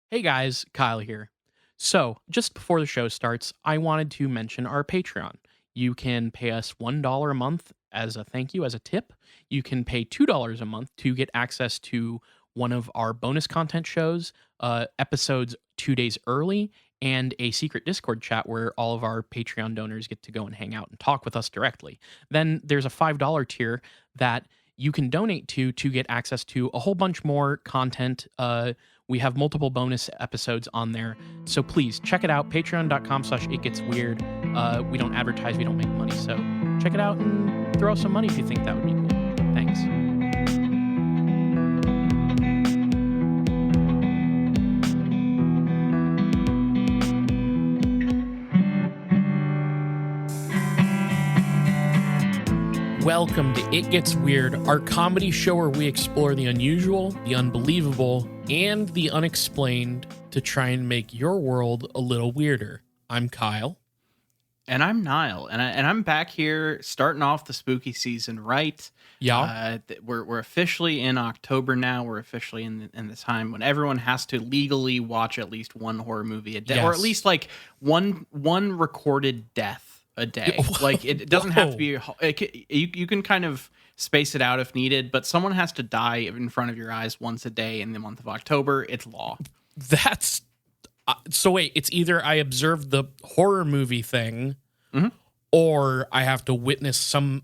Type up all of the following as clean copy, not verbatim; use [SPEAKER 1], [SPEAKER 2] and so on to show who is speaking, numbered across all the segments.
[SPEAKER 1] Hey guys, Kyle here. So, just before the show starts, I wanted to mention our Patreon. You can pay us $1 a month as a thank you, as a tip. You can pay $2 a month to get access to one of our bonus content shows, episodes 2 days early, and a secret Discord chat where all of our Patreon donors get to go and hang out and talk with us directly. Then there's a $5 tier that you can donate to get access to a whole bunch more content. We have multiple bonus episodes on there. So please check it out. Patreon.com/itgetsweird. We don't advertise, we don't make money. So check it out and throw some money if you think that would be cool. Thanks. Welcome to It Gets Weird, our comedy show where we explore the unusual, the unbelievable, and the unexplained to try and make your world a little weirder. I'm Kyle.
[SPEAKER 2] And I'm Niall, and I'm back here starting off the spooky season right.
[SPEAKER 1] Yeah.
[SPEAKER 2] We're officially in October now. We're officially in the time when everyone has to legally watch at least one horror movie a day, or at least like one recorded death a day. Like it doesn't have to be. You can kind of space it out if needed, but someone has to die in front of your eyes once a day in the month of October. It's law.
[SPEAKER 1] That's so wait, it's either I observed the horror movie thing, or I have to witness some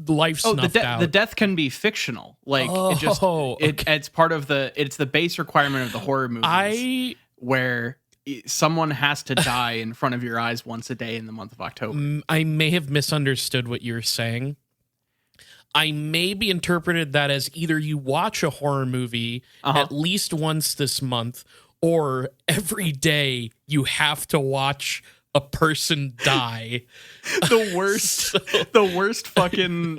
[SPEAKER 1] life snuffed out.
[SPEAKER 2] The death can be fictional. Like it's part of it's the base requirement of the horror movies where someone has to die in front of your eyes once a day in the month of October.
[SPEAKER 1] I may have misunderstood what you were saying. I maybe interpreted that as either you watch a horror movie at least once this month, or every day you have to watch a person die.
[SPEAKER 2] the worst fucking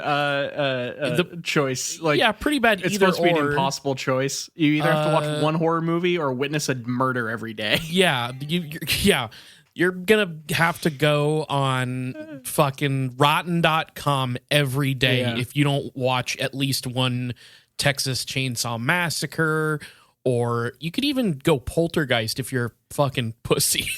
[SPEAKER 2] choice. Like,
[SPEAKER 1] yeah, pretty bad.
[SPEAKER 2] It's supposed to be an impossible choice. You either have to watch one horror movie or witness a murder every day.
[SPEAKER 1] Yeah, you're gonna have to go on fucking rotten.com every day if you don't watch at least one Texas Chainsaw Massacre, or you could even go Poltergeist if you're a fucking pussy.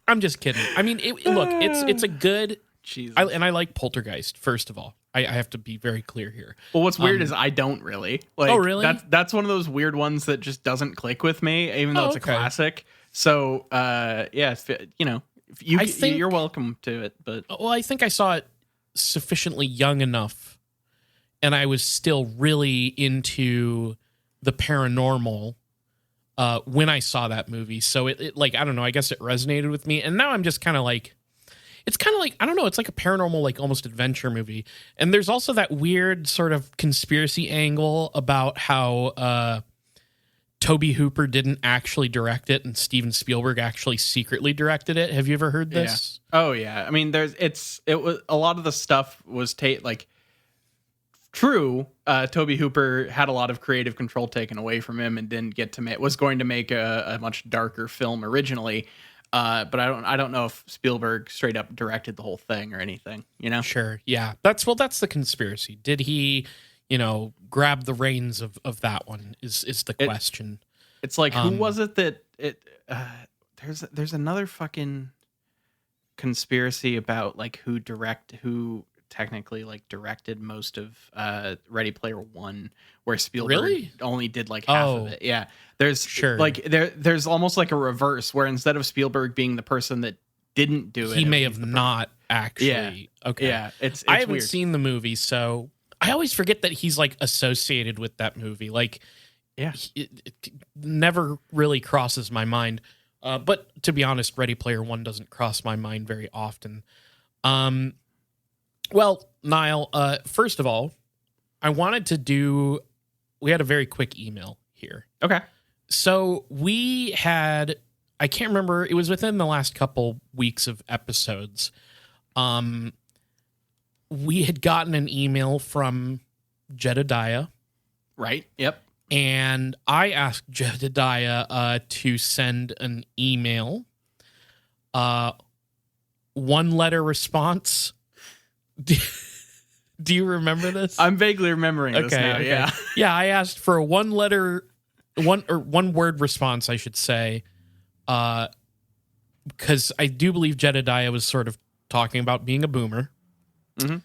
[SPEAKER 1] I'm just kidding. I mean, look, it's a good.
[SPEAKER 2] Jesus.
[SPEAKER 1] And I like Poltergeist. First of all, I have to be very clear here.
[SPEAKER 2] Well, what's weird is I don't really. Like,
[SPEAKER 1] oh, really?
[SPEAKER 2] That's one of those weird ones that just doesn't click with me, even though it's a classic. So, yeah, you know, you're welcome to it. But
[SPEAKER 1] well, I think I saw it sufficiently young enough, and I was still really into the paranormal when I saw that movie. So it like, I don't know, I guess it resonated with me. And now I'm just kind of like, it's kind of like, I don't know, it's like a paranormal, like almost adventure movie. And there's also that weird sort of conspiracy angle about how Tobe Hooper didn't actually direct it and Steven Spielberg actually secretly directed it. Have you ever heard this?
[SPEAKER 2] Yeah. Oh yeah. I mean, it was a lot of the stuff was true. Tobe Hooper had a lot of creative control taken away from him and didn't get to was going to make a much darker film originally. But I don't know if Spielberg straight up directed the whole thing or anything, you know?
[SPEAKER 1] Sure. Yeah. That's the conspiracy. Did he, grab the reins of that one is the question.
[SPEAKER 2] It's like, who was it that there's another fucking conspiracy about like who technically like directed most of Ready Player One, where Spielberg only did like half of it. Yeah. There's almost like a reverse where instead of Spielberg being the person that didn't do it,
[SPEAKER 1] he may have not actually.
[SPEAKER 2] Yeah.
[SPEAKER 1] Okay.
[SPEAKER 2] Yeah. It's
[SPEAKER 1] I haven't
[SPEAKER 2] weird.
[SPEAKER 1] seen the movie, so I always forget that he's like associated with that movie. Like,
[SPEAKER 2] yeah,
[SPEAKER 1] it never really crosses my mind. But to be honest, Ready Player One doesn't cross my mind very often. Well, Niall, first of all, we had a very quick email here.
[SPEAKER 2] Okay.
[SPEAKER 1] So I can't remember, it was within the last couple weeks of episodes. We had gotten an email from Jedediah.
[SPEAKER 2] Right. Yep.
[SPEAKER 1] And I asked Jedediah to send an email, 1 letter response. Do you remember this?
[SPEAKER 2] I'm vaguely remembering this now.
[SPEAKER 1] Okay.
[SPEAKER 2] Yeah.
[SPEAKER 1] Yeah, I asked for a one word response, I should say, because I do believe Jedediah was sort of talking about being a boomer.
[SPEAKER 2] Mm-hmm.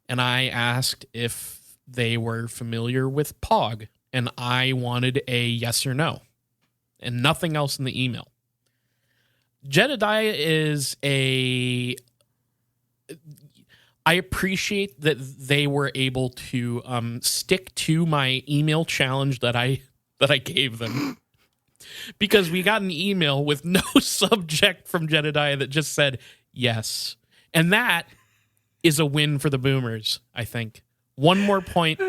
[SPEAKER 1] And I asked if they were familiar with POG, and I wanted a yes or no, and nothing else in the email. Jedediah is I appreciate that they were able to stick to my email challenge that I gave them. Because we got an email with no subject from Jedediah that just said yes. And that is a win for the boomers, I think. One more point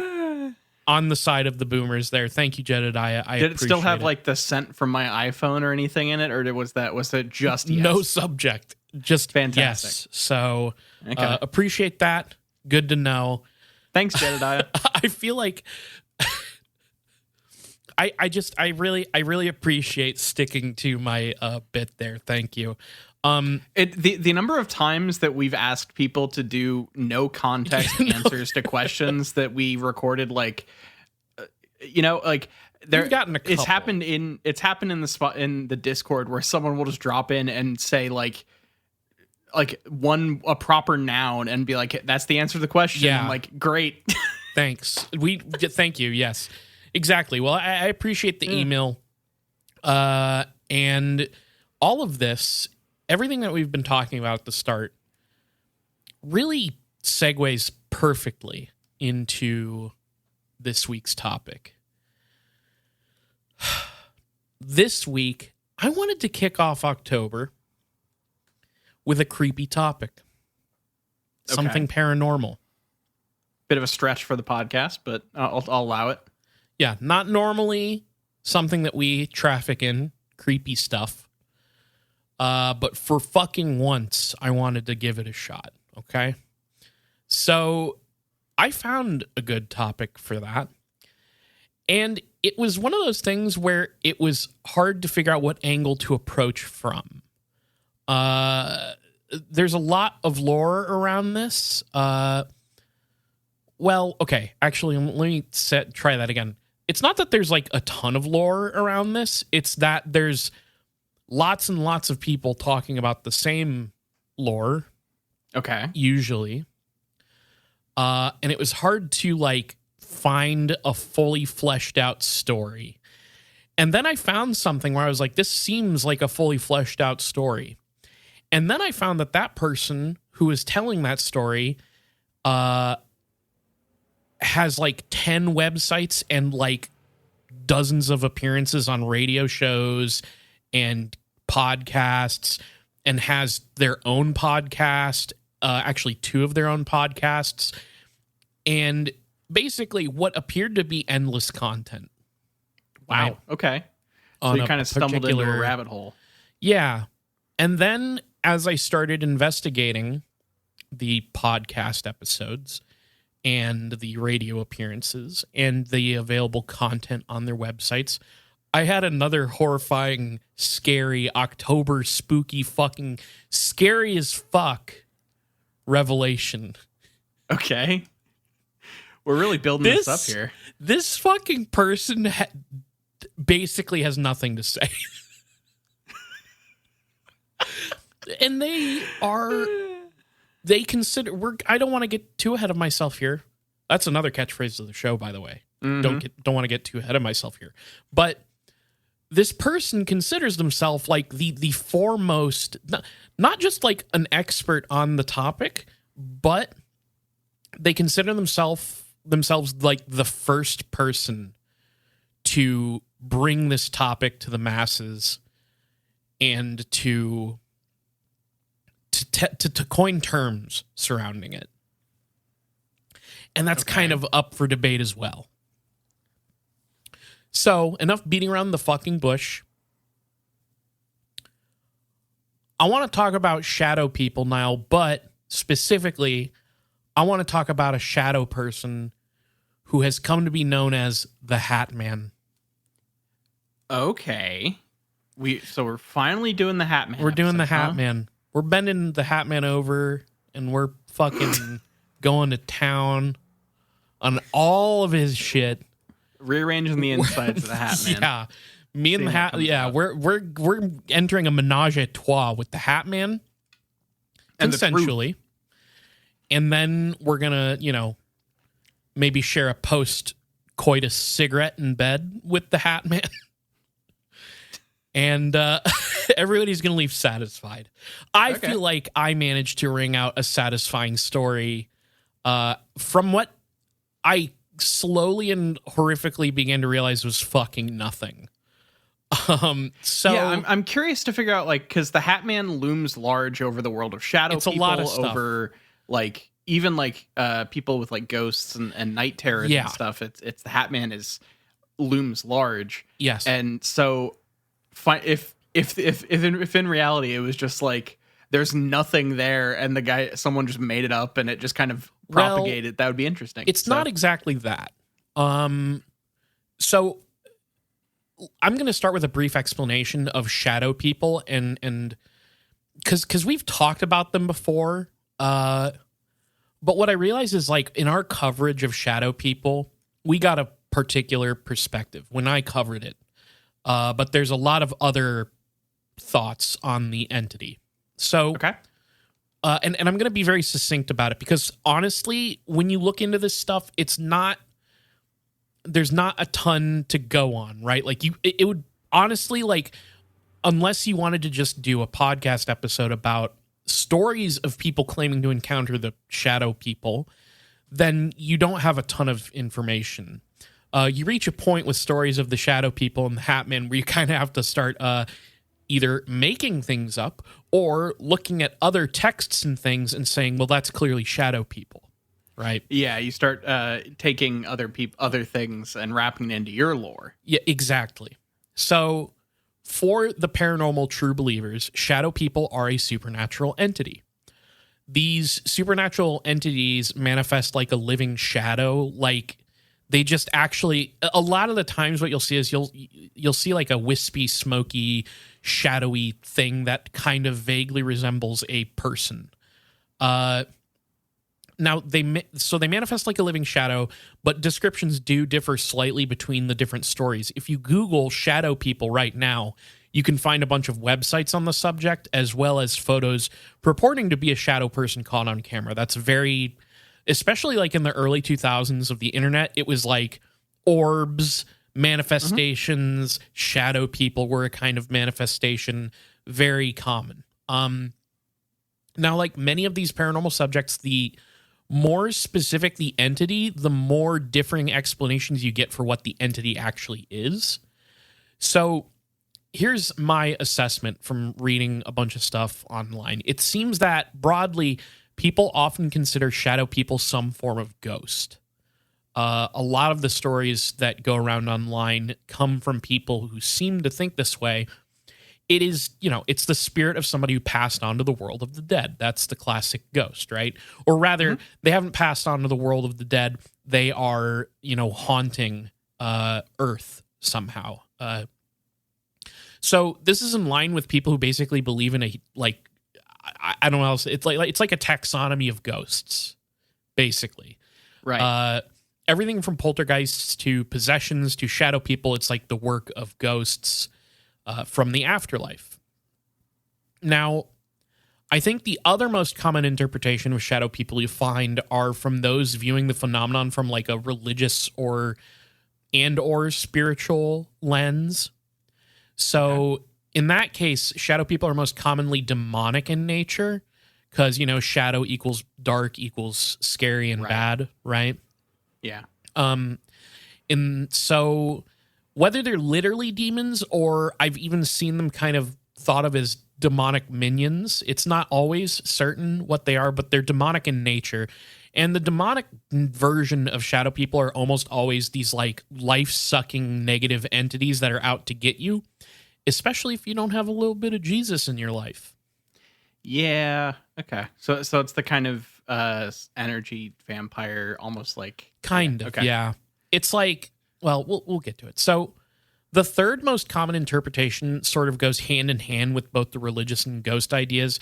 [SPEAKER 1] on the side of the boomers there. Thank you, Jedediah.
[SPEAKER 2] Did it still have like the sent from my iPhone or anything in it, or was it just yes?
[SPEAKER 1] No subject, just
[SPEAKER 2] fantastic.
[SPEAKER 1] Yes. So appreciate that. Good to know.
[SPEAKER 2] Thanks, Jedediah.
[SPEAKER 1] I feel like I really appreciate sticking to my bit there. Thank you.
[SPEAKER 2] The number of times that we've asked people to do no context answers to questions that we recorded, like, like
[SPEAKER 1] we've gotten a couple.
[SPEAKER 2] It's happened in the spot in the Discord where someone will just drop in and say like a proper noun and be like, that's the answer to the question.
[SPEAKER 1] Yeah.
[SPEAKER 2] I'm like, great.
[SPEAKER 1] Thanks. Thank you. Yes, exactly. Well, I appreciate the email, and all of this. Everything that we've been talking about at the start really segues perfectly into this week's topic. This week, I wanted to kick off October with a creepy topic. Something paranormal.
[SPEAKER 2] Bit of a stretch for the podcast, but I'll allow it.
[SPEAKER 1] Yeah, not normally something that we traffic in, creepy stuff. But for fucking once, I wanted to give it a shot, okay? So I found a good topic for that. And it was one of those things where it was hard to figure out what angle to approach from. There's a lot of lore around this. Well, okay, actually, let me try that again. It's not that there's like a ton of lore around this. It's that there's lots and lots of people talking about the same lore.
[SPEAKER 2] Okay.
[SPEAKER 1] Usually. And it was hard to like find a fully fleshed out story. And then I found something where I was like, this seems like a fully fleshed out story. And then I found that person who was telling that story has like 10 websites and like dozens of appearances on radio shows and podcasts, and has their own podcast, actually 2 of their own podcasts, and basically what appeared to be endless content.
[SPEAKER 2] Wow. Okay. So you kind of stumbled into a rabbit hole.
[SPEAKER 1] Yeah. And then as I started investigating the podcast episodes and the radio appearances and the available content on their websites, I had another horrifying, scary, October spooky fucking scary as fuck revelation.
[SPEAKER 2] Okay. We're really building this up here.
[SPEAKER 1] This fucking person basically has nothing to say. And they consider, I don't want to get too ahead of myself here. That's another catchphrase of the show, by the way. Mm-hmm. Don't want to get too ahead of myself here. But this person considers themselves like the foremost, not just like an expert on the topic, but they consider themselves like the first person to bring this topic to the masses and to coin terms surrounding it. And that's kind of up for debate as well. So, enough beating around the fucking bush. I want to talk about shadow people now, but specifically, I want to talk about a shadow person who has come to be known as the Hat Man.
[SPEAKER 2] Okay. So we're finally doing the Hat Man.
[SPEAKER 1] We're doing the Hat Man. We're bending the Hat Man over, and we're fucking going to town on all of his shit.
[SPEAKER 2] Rearranging the insides of the Hat Man.
[SPEAKER 1] Yeah. Me and
[SPEAKER 2] Seeing
[SPEAKER 1] the
[SPEAKER 2] what
[SPEAKER 1] Hat,
[SPEAKER 2] comes
[SPEAKER 1] yeah,
[SPEAKER 2] out.
[SPEAKER 1] we're entering a menage a trois with the Hat Man,
[SPEAKER 2] And the truth.
[SPEAKER 1] consensually, and then we're gonna, maybe share a post-coitus cigarette in bed with the Hat Man, and everybody's gonna leave satisfied. I
[SPEAKER 2] Okay.
[SPEAKER 1] feel like I managed to wring out a satisfying story from what I slowly and horrifically began to realize was fucking nothing. So
[SPEAKER 2] yeah, I'm curious to figure out, like, because the Hat Man looms large over the world of shadow
[SPEAKER 1] It's a
[SPEAKER 2] people,
[SPEAKER 1] lot of stuff.
[SPEAKER 2] over like even like people with like ghosts and night terrors
[SPEAKER 1] Yeah.
[SPEAKER 2] and stuff. It's the Hat Man looms large.
[SPEAKER 1] yes,
[SPEAKER 2] And so if in reality it was just like there's nothing there and someone just made it up and it just kind of
[SPEAKER 1] Well,
[SPEAKER 2] propagated, that would be interesting.
[SPEAKER 1] it's not exactly that. So I'm going to start with a brief explanation of shadow people, and because we've talked about them before, but what I realize is, like, in our coverage of shadow people, we got a particular perspective when I covered it, but there's a lot of other thoughts on the entity. So
[SPEAKER 2] Okay.
[SPEAKER 1] and I'm going to be very succinct about it, because honestly, when you look into this stuff, there's not a ton to go on, right? Like, it would honestly, like, unless you wanted to just do a podcast episode about stories of people claiming to encounter the shadow people, then you don't have a ton of information. You reach a point with stories of the shadow people and the Hat Man where you kind of have to start either making things up or looking at other texts and things and saying, well, that's clearly shadow people, right?
[SPEAKER 2] Yeah, you start taking other things and wrapping it into your lore.
[SPEAKER 1] Yeah, exactly. So for the paranormal true believers, shadow people are a supernatural entity. These supernatural entities manifest like a living shadow. Like, they just actually, a lot of the times what you'll see is you'll see like a wispy, smoky, shadowy thing that kind of vaguely resembles a person. Now, they manifest like a living shadow, but descriptions do differ slightly between the different stories. If you Google shadow people right now, you can find a bunch of websites on the subject, as well as photos purporting to be a shadow person caught on camera. That's very, especially like in the early 2000s of the internet, it was like orbs, manifestations, shadow people were a kind of manifestation, very common. Now, like many of these paranormal subjects, the more specific the entity, the more differing explanations you get for what the entity actually is. So here's my assessment from reading a bunch of stuff online. It seems that broadly, people often consider shadow people some form of ghost. A lot of the stories that go around online come from people who seem to think this way. It is, it's the spirit of somebody who passed on to the world of the dead. That's the classic ghost, right? Or rather, they haven't passed on to the world of the dead. They are, haunting Earth somehow. So this is in line with people who basically believe in I don't know. It's like a taxonomy of ghosts, basically.
[SPEAKER 2] Right.
[SPEAKER 1] Everything from poltergeists to possessions to shadow people. It's like the work of ghosts from the afterlife. Now, I think the other most common interpretation of shadow people you find are from those viewing the phenomenon from like a religious or spiritual lens. So in that case, shadow people are most commonly demonic in nature because, shadow equals dark equals scary and bad, right?
[SPEAKER 2] Yeah.
[SPEAKER 1] And so whether they're literally demons or I've even seen them kind of thought of as demonic minions, it's not always certain what they are, but they're demonic in nature. And the demonic version of shadow people are almost always these like life-sucking negative entities that are out to get you, especially if you don't have a little bit of Jesus in your life.
[SPEAKER 2] Yeah. Okay. So it's the kind of energy vampire, almost like
[SPEAKER 1] Kind of. Yeah. It's like, well, we'll get to it. So the third most common interpretation sort of goes hand in hand with both the religious and ghost ideas.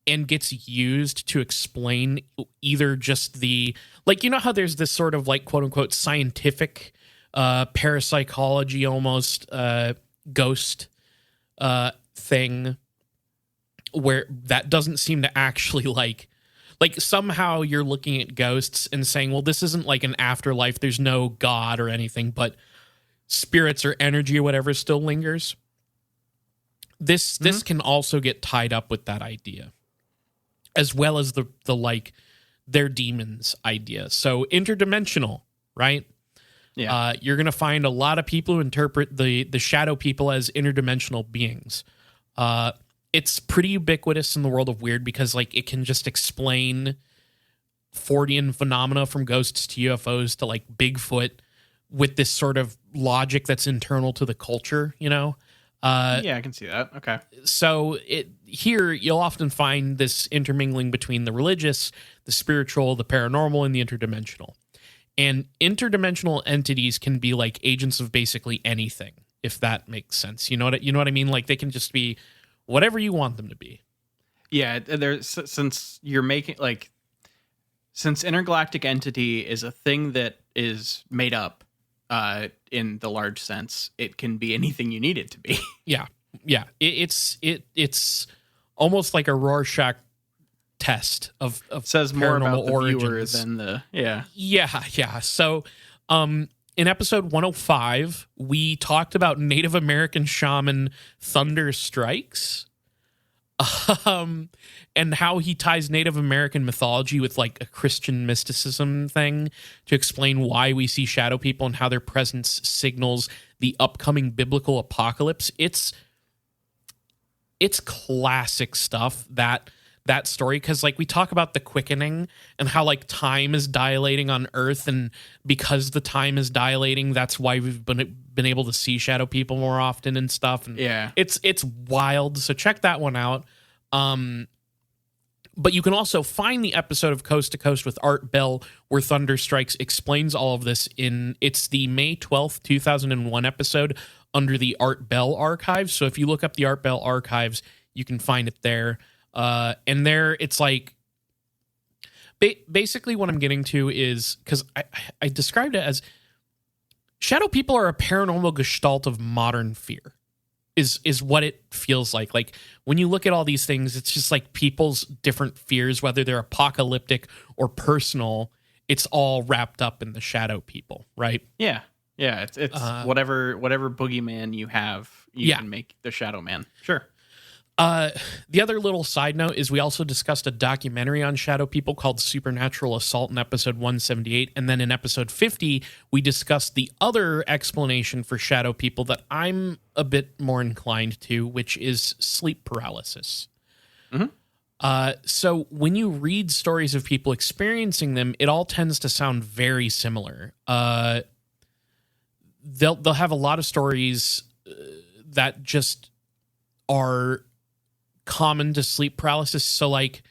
[SPEAKER 1] and gets used to explain either just the, like, you know how there's this sort of like quote unquote scientific parapsychology almost ghost thing where that doesn't seem to actually like somehow you're looking at ghosts and saying, well, this isn't like an afterlife, there's no God or anything, but spirits or energy or whatever still lingers. This can also get tied up with that idea, as well as the like their demons idea. So interdimensional, right?
[SPEAKER 2] Yeah.
[SPEAKER 1] You're gonna find a lot of people who interpret the shadow people as interdimensional beings. It's pretty ubiquitous in the world of weird because like it can just explain Fortean phenomena from ghosts to UFOs to like Bigfoot with this sort of logic that's internal to the culture, you know?
[SPEAKER 2] Yeah, I can see that. Okay.
[SPEAKER 1] So here you'll often find this intermingling between the religious, the spiritual, the paranormal, and the interdimensional. And interdimensional entities can be like agents of basically anything, if that makes sense. You know what I mean? Like they can just be whatever you want them to be.
[SPEAKER 2] Yeah, since you're making like since intergalactic entity is a thing that is made up in the large sense, it can be anything you need it to be.
[SPEAKER 1] Yeah. It's almost like a Rorschach test of
[SPEAKER 2] says more about the
[SPEAKER 1] origins.
[SPEAKER 2] viewer than the
[SPEAKER 1] yeah. So in episode 105 we talked about Native American shaman Thunder Strikes, and how he ties Native American mythology with like a Christian mysticism thing to explain why we see shadow people and how their presence signals the upcoming biblical apocalypse. It's classic stuff, that story, because like we talk about the quickening and how like time is dilating on Earth, and because the time is dilating, that's why we've been able to see shadow people more often and stuff. And
[SPEAKER 2] yeah,
[SPEAKER 1] it's wild. So check that one out. But you can also find the episode of Coast to Coast with Art Bell where Thunder Strikes explains all of this it's the May 12th, 2001 episode under the Art Bell archives. So if you look up the Art Bell archives, you can find it there. And there it's like, basically what I'm getting to is, because I described it as shadow people are a paranormal gestalt of modern fear. Is what it feels like. Like when you look at all these things, it's just like people's different fears, whether they're apocalyptic or personal. It's all wrapped up in the shadow people, right?
[SPEAKER 2] Yeah. It's whatever boogeyman you have, you can make the shadow man. Sure.
[SPEAKER 1] The other little side note is we also discussed a documentary on shadow people called Supernatural Assault in episode 178. And then in episode 50, we discussed the other explanation for shadow people that I'm a bit more inclined to, which is sleep paralysis.
[SPEAKER 2] Mm-hmm.
[SPEAKER 1] So when you read stories of people experiencing them, it all tends to sound very similar. They'll have a lot of stories that just are common to sleep paralysis. So like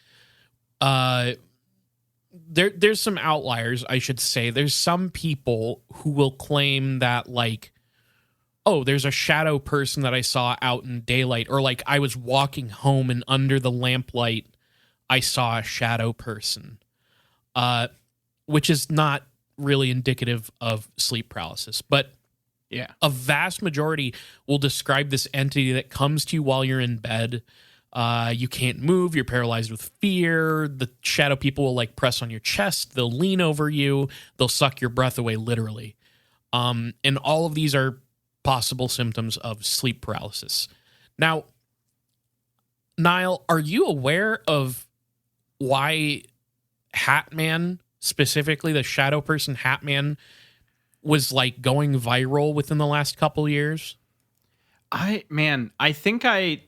[SPEAKER 1] there's some outliers, I should say. There's some people who will claim that like, oh, there's a shadow person that I saw out in daylight, or like I was walking home and under the lamplight I saw a shadow person, which is not really indicative of sleep paralysis. But
[SPEAKER 2] yeah,
[SPEAKER 1] a vast majority will describe this entity that comes to you while you're in bed. You can't move. You're paralyzed with fear. The shadow people will like press on your chest. They'll lean over you. They'll suck your breath away, literally. And all of these are possible symptoms of sleep paralysis. Now, Niall, are you aware of why Hatman, specifically the shadow person Hatman, was like going viral within the last couple years?
[SPEAKER 2] I think I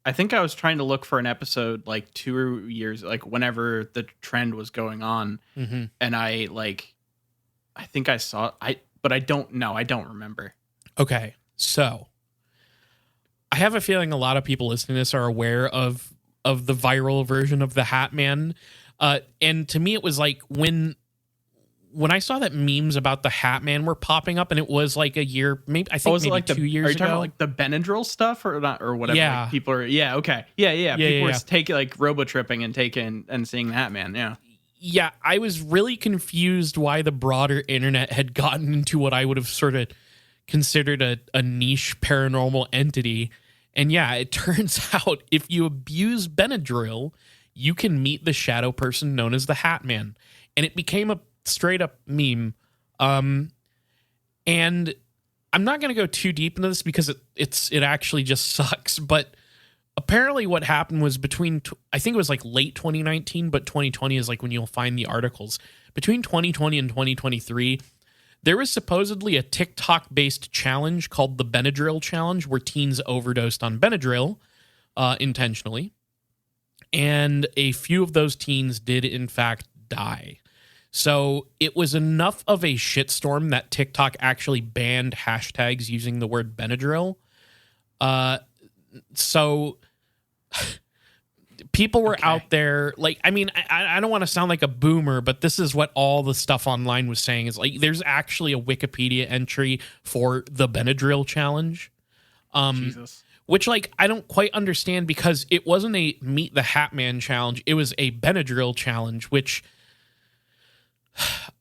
[SPEAKER 2] was trying to look for an episode like 2 years, like whenever the trend was going on.
[SPEAKER 1] Mm-hmm.
[SPEAKER 2] And I think I saw but I don't know. I don't remember.
[SPEAKER 1] Okay. So I have a feeling a lot of people listening to this are aware of the viral version of the Hat Man. And to me, it was like when when I saw that memes about the Hat Man were popping up, and it was like a year, maybe I think
[SPEAKER 2] was it
[SPEAKER 1] maybe
[SPEAKER 2] like
[SPEAKER 1] 2 years
[SPEAKER 2] are you
[SPEAKER 1] ago.
[SPEAKER 2] talking about like the Benadryl stuff or not or whatever?
[SPEAKER 1] Yeah.
[SPEAKER 2] Like people are okay. Yeah. People were
[SPEAKER 1] Yeah.
[SPEAKER 2] taking like robo tripping and taking and seeing the Hat Man. Yeah.
[SPEAKER 1] Yeah, I was really confused why the broader internet had gotten into what I would have sort of considered a niche paranormal entity. And yeah, it turns out if you abuse Benadryl, you can meet the shadow person known as the Hat Man. And it became a straight up meme. And I'm not going to go too deep into this because it actually just sucks. But apparently what happened was I think it was like late 2019, but 2020 is like when you'll find the articles. Between 2020 and 2023, there was supposedly a TikTok-based challenge called the Benadryl Challenge, where teens overdosed on Benadryl intentionally. And a few of those teens did, in fact, die. So it was enough of a shitstorm that TikTok actually banned hashtags using the word Benadryl. So people were out there, like, I mean, I don't want to sound like a boomer, but this is what all the stuff online was saying is like, there's actually a Wikipedia entry for the Benadryl challenge.
[SPEAKER 2] Jesus.
[SPEAKER 1] Which, like, I don't quite understand because it wasn't a Meet the Hat Man challenge. It was a Benadryl challenge, which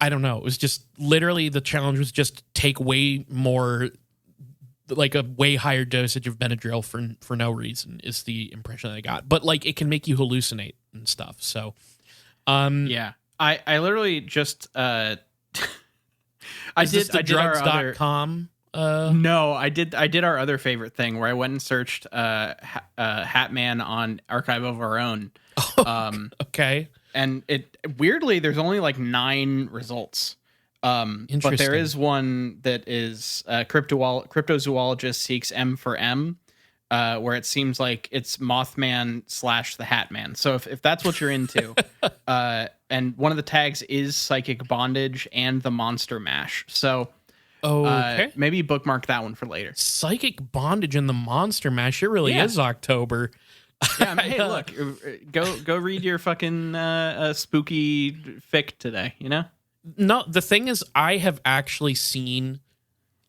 [SPEAKER 1] I don't know. It was just literally the challenge was just take way more, like a way higher dosage of Benadryl for no reason is the impression that I got. But like it can make you hallucinate and stuff. So,
[SPEAKER 2] yeah, I literally just I
[SPEAKER 1] did the drugs.com.
[SPEAKER 2] No, I did our other favorite thing where I went and searched Hat Man on Archive of Our Own.
[SPEAKER 1] Okay.
[SPEAKER 2] And it weirdly there's only like 9 results. But there is one that is cryptozoologist seeks M for M, where it seems like it's Mothman / the Hat Man. So if that's what you're into, and one of the tags is psychic bondage and the monster mash. So
[SPEAKER 1] okay.
[SPEAKER 2] maybe bookmark that one for later.
[SPEAKER 1] Psychic bondage and the monster mash. It really is October.
[SPEAKER 2] Yeah, I mean, hey, look, go read your fucking spooky fic today. You know.
[SPEAKER 1] No, the thing is, I have actually seen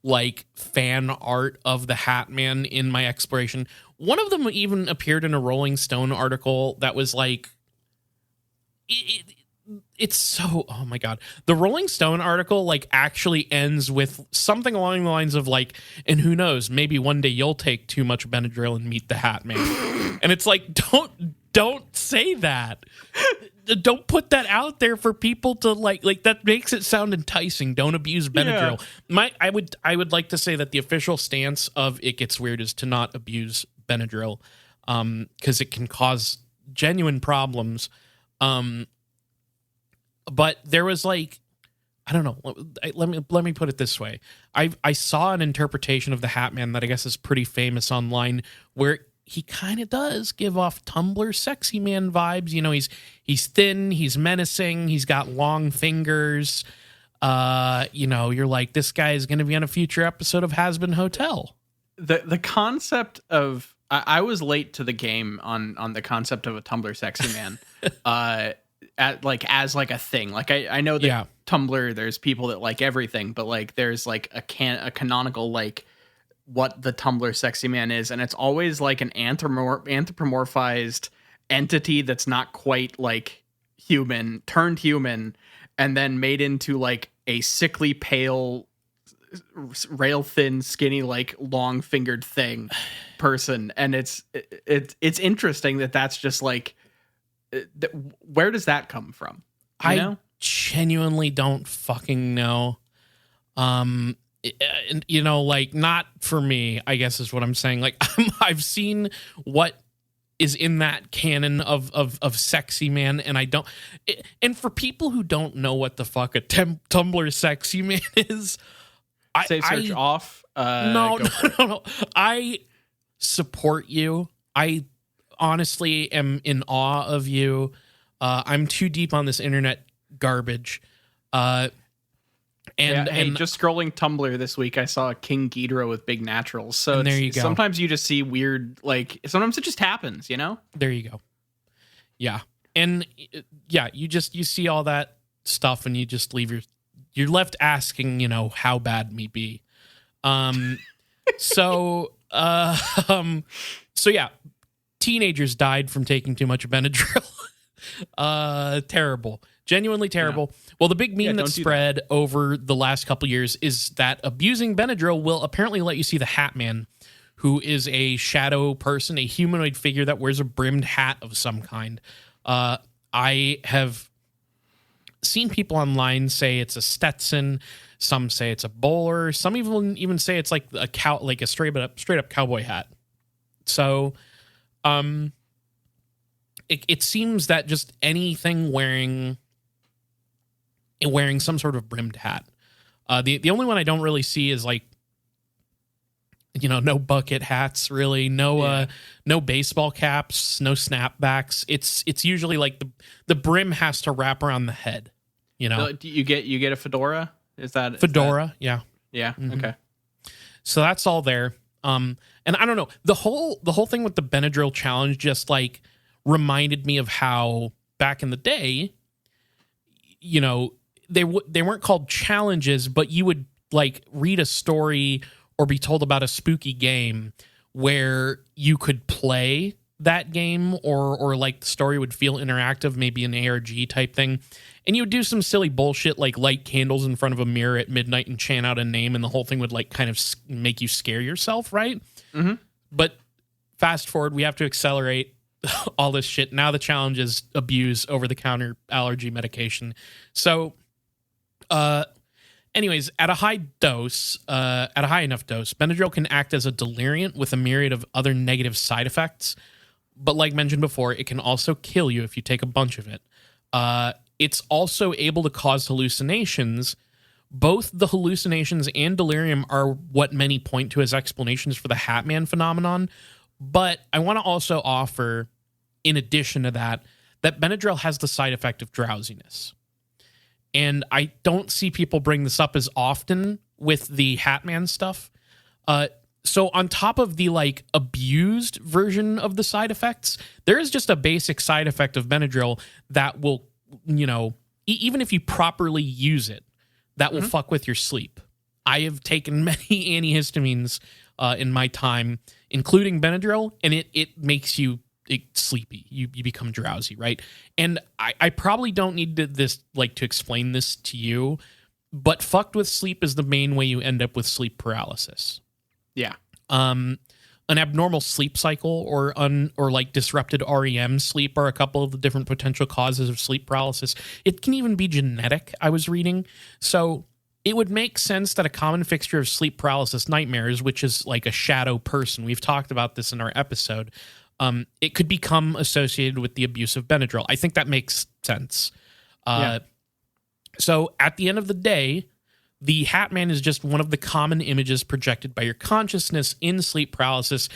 [SPEAKER 1] like fan art of the Hat Man in my exploration. One of them even appeared in a Rolling Stone article that was like, it's so, oh my God. The Rolling Stone article like actually ends with something along the lines of like, and who knows, maybe one day you'll take too much Benadryl and meet the Hat Man. And it's like, don't say that. Don't put that out there for people to like that makes it sound enticing. Don't abuse Benadryl. Yeah. I would like to say that the official stance of It Gets Weird is to not abuse Benadryl, because it can cause genuine problems. But there was like, I don't know. Let me put it this way. I saw an interpretation of the Hat Man that I guess is pretty famous online, where he kind of does give off Tumblr sexy man vibes. You know, he's thin, he's menacing, he's got long fingers. You know, you're like, this guy is going to be on a future episode of Has Been Hotel.
[SPEAKER 2] The concept of I was late to the game on the concept of a Tumblr sexy man. As a thing. Like I know that Tumblr, there's people that like everything, but like there's like a canonical like what the Tumblr sexy man is, and it's always like an anthropomorphized entity that's not quite like human, turned human, and then made into like a sickly pale, rail thin, skinny, like long fingered thing person. And it's interesting that's just like, where does that come from?
[SPEAKER 1] I genuinely don't fucking know. You know, like, not for me, I guess is what I'm saying. Like, I've seen what is in that canon of sexy man, and I don't. And for people who don't know what the fuck a Tumblr sexy man is,
[SPEAKER 2] Save search off.
[SPEAKER 1] No. I support you. I honestly am in awe of you. I'm too deep on this internet garbage. And
[SPEAKER 2] just scrolling Tumblr this week, I saw King Ghidorah with big naturals. So
[SPEAKER 1] there you go.
[SPEAKER 2] Sometimes you just see weird, like sometimes it just happens, you know?
[SPEAKER 1] There you go. Yeah. And yeah, you see all that stuff and you just leave you're left asking, how bad me be. So, so yeah, teenagers died from taking too much Benadryl. Terrible, genuinely terrible. Yeah. Well, the big meme that spread over the last couple years is that abusing Benadryl will apparently let you see the Hat Man, who is a shadow person, a humanoid figure that wears a brimmed hat of some kind. I have seen people online say it's a Stetson. Some say it's a bowler. Some even say it's like a straight up cowboy hat. So, it seems that just anything wearing some sort of brimmed hat. The only one I don't really see is like, no bucket hats, really. No baseball caps, no snapbacks. It's usually like the brim has to wrap around the head.
[SPEAKER 2] Do you get a fedora? Is that
[SPEAKER 1] fedora? Yeah.
[SPEAKER 2] Yeah. Mm-hmm. Okay.
[SPEAKER 1] So that's all there. And I don't know, the whole thing with the Benadryl challenge just like reminded me of how back in the day, they weren't called challenges, but you would like read a story or be told about a spooky game where you could play that game or like the story would feel interactive, maybe an ARG type thing. And you would do some silly bullshit like light candles in front of a mirror at midnight and chant out a name, and the whole thing would like kind of make you scare yourself, right?
[SPEAKER 2] Mm-hmm.
[SPEAKER 1] But fast forward, we have to accelerate all this shit. Now the challenge is abuse over-the-counter allergy medication. So, anyways, at a high enough dose, Benadryl can act as a deliriant with a myriad of other negative side effects. But like mentioned before, it can also kill you if you take a bunch of it. It's also able to cause hallucinations. Both the hallucinations and delirium are what many point to as explanations for the Hat Man phenomenon. But I want to also offer, in addition to that Benadryl has the side effect of drowsiness. And I don't see people bring this up as often with the Hat Man stuff. So on top of the like abused version of the side effects, there is just a basic side effect of Benadryl that will, even if you properly use it, that will fuck with your sleep. I have taken many antihistamines in my time, including Benadryl, and it makes you sleepy. You become drowsy, right? And I probably don't need to explain this to you, but fucked with sleep is the main way you end up with sleep paralysis.
[SPEAKER 2] Yeah.
[SPEAKER 1] An abnormal sleep cycle or like disrupted REM sleep are a couple of the different potential causes of sleep paralysis. It can even be genetic, I was reading. So it would make sense that a common fixture of sleep paralysis nightmares, which is like a shadow person, we've talked about this in our episode, it could become associated with the abuse of Benadryl. I think that makes sense. So at the end of the day, the Hat Man is just one of the common images projected by your consciousness in sleep paralysis.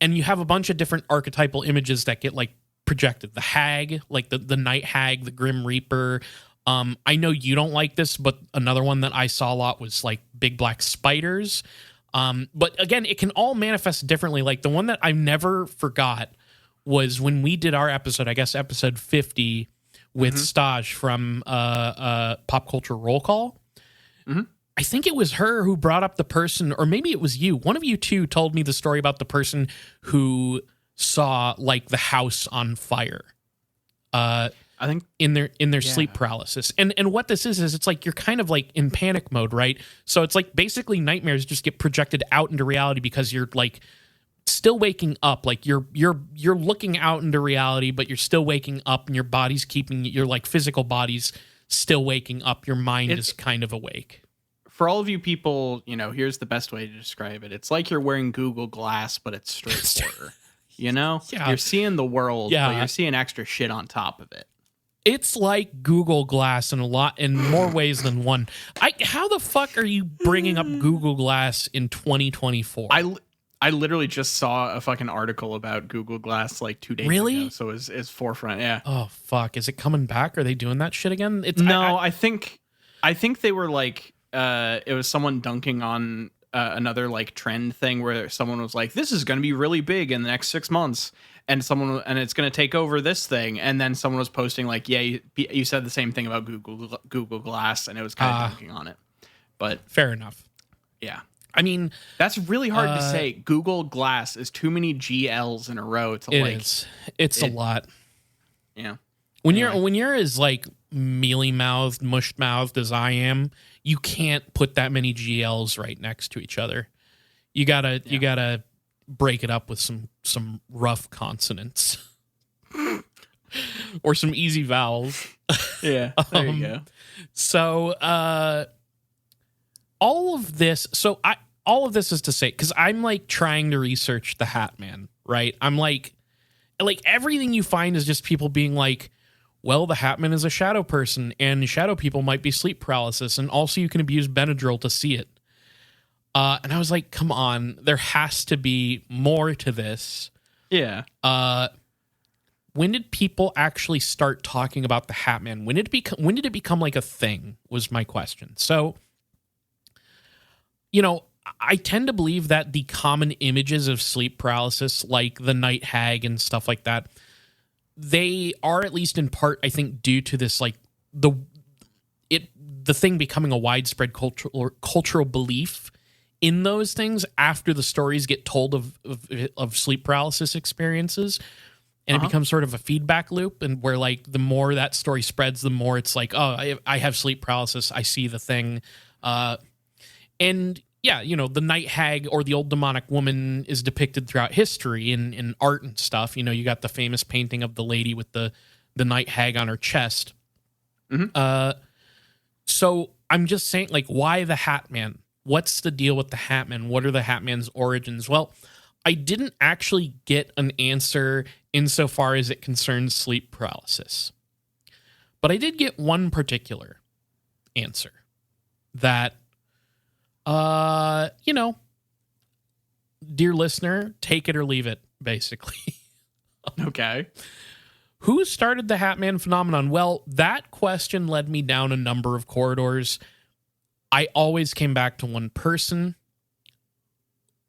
[SPEAKER 1] And you have a bunch of different archetypal images that get like projected. The hag, like the night hag, the grim reaper. I know you don't like this, but another one that I saw a lot was like big black spiders. But again, it can all manifest differently. Like the one that I never forgot was when we did our episode, I guess episode 50 with Staj from Pop Culture Roll Call.
[SPEAKER 2] Mm-hmm.
[SPEAKER 1] I think it was her who brought up the person, or maybe it was you. One of you two told me the story about the person who saw like the house on fire.
[SPEAKER 2] I think
[SPEAKER 1] in their sleep paralysis. And what this is it's like you're kind of like in panic mode, right? So it's like basically nightmares just get projected out into reality because you're like still waking up. Like you're looking out into reality, but you're still waking up, and your body's keeping your like physical body's still waking up. Your mind is kind of awake.
[SPEAKER 2] For all of you people, here's the best way to describe it. It's like you're wearing Google Glass, but it's straight horror.
[SPEAKER 1] Yeah.
[SPEAKER 2] You're seeing the world, but you're seeing extra shit on top of it.
[SPEAKER 1] It's like Google Glass in more ways than one. How the fuck are you bringing up Google Glass in 2024?
[SPEAKER 2] I literally just saw a fucking article about Google Glass like 2 days ago. So it's forefront. Yeah.
[SPEAKER 1] Oh fuck! Is it coming back? Are they doing that shit again?
[SPEAKER 2] I think they were like it was someone dunking on another like trend thing where someone was like, "This is going to be really big in the next 6 months," and it's going to take over this thing, and then someone was posting like, yeah, you said the same thing about Google Glass, and it was kind of dunking on it. But
[SPEAKER 1] fair enough.
[SPEAKER 2] Yeah.
[SPEAKER 1] I mean,
[SPEAKER 2] that's really hard to say. Google Glass is too many GLs in a row.
[SPEAKER 1] It's a lot.
[SPEAKER 2] Yeah.
[SPEAKER 1] When you're as like mealy mouthed, mushed mouthed as I am, you can't put that many GLs right next to each other. You gotta break it up with some rough consonants or some easy vowels.
[SPEAKER 2] Yeah. There you go.
[SPEAKER 1] So all of this is to say, because I'm like trying to research the Hat Man, right? I'm like everything you find is just people being like, well, the Hat Man is a shadow person, and shadow people might be sleep paralysis, and also you can abuse Benadryl to see it. And I was like, come on, there has to be more to this.
[SPEAKER 2] Yeah.
[SPEAKER 1] When did people actually start talking about the Hat Man? When did it become like a thing was my question. So, I tend to believe that the common images of sleep paralysis, like the night hag and stuff like that, they are at least in part, I think, due to this, like the thing becoming a widespread cultural belief in those things after the stories get told of sleep paralysis experiences. And it becomes sort of a feedback loop, and where like the more that story spreads, the more it's like, oh, I have sleep paralysis. I see the thing. And yeah, the night hag or the old demonic woman is depicted throughout history in art and stuff. You got the famous painting of the lady with the night hag on her chest.
[SPEAKER 2] Mm-hmm.
[SPEAKER 1] So I'm just saying, like, why the Hat Man? What's the deal with the Hat Man? What are the Hat Man's origins? Well, I didn't actually get an answer insofar as it concerns sleep paralysis. But I did get one particular answer that, dear listener, take it or leave it, basically.
[SPEAKER 2] Okay.
[SPEAKER 1] Who started the Hat Man phenomenon? Well, that question led me down a number of corridors. I always came back to one person.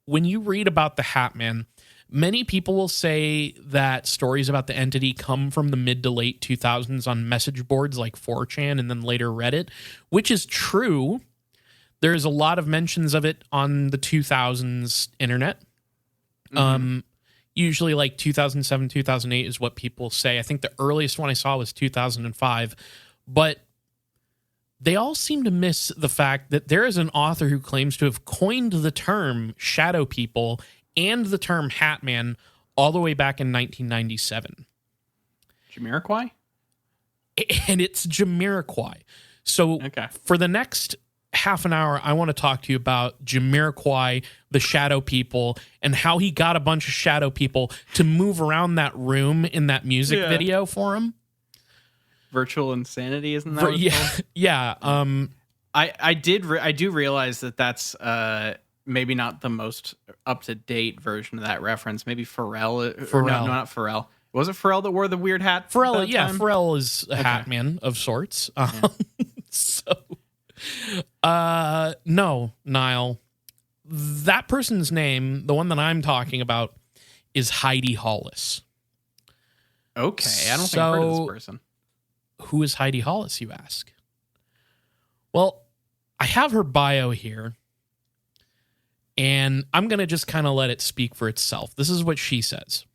[SPEAKER 1] When you read about the Hat Man, many people will say that stories about the entity come from the mid to late 2000s on message boards like 4chan and then later Reddit, which is true. There's a lot of mentions of it on the 2000s internet. Mm-hmm. Usually like 2007, 2008 is what people say. I think the earliest one I saw was 2005. But they all seem to miss the fact that there is an author who claims to have coined the term shadow people and the term Hat Man all the way back in 1997.
[SPEAKER 2] Jamiroquai?
[SPEAKER 1] And it's Jamiroquai. So for the next half an hour, I want to talk to you about Jamiroquai, the shadow people, and how he got a bunch of shadow people to move around that room in that music video for him.
[SPEAKER 2] Virtual insanity, isn't that what it's called?
[SPEAKER 1] Yeah.
[SPEAKER 2] I do realize that that's maybe not the most up-to-date version of that reference. Maybe Pharrell. No, not Pharrell. Was it Pharrell that wore the weird hat?
[SPEAKER 1] Pharrell, yeah. Pharrell is a hat man of sorts. No, Niall. That person's name, the one that I'm talking about, is Heidi Hollis.
[SPEAKER 2] Okay, I don't think I've heard of this person.
[SPEAKER 1] Who is Heidi Hollis, you ask? Well, I have her bio here, and I'm going to just kind of let it speak for itself. This is what she says.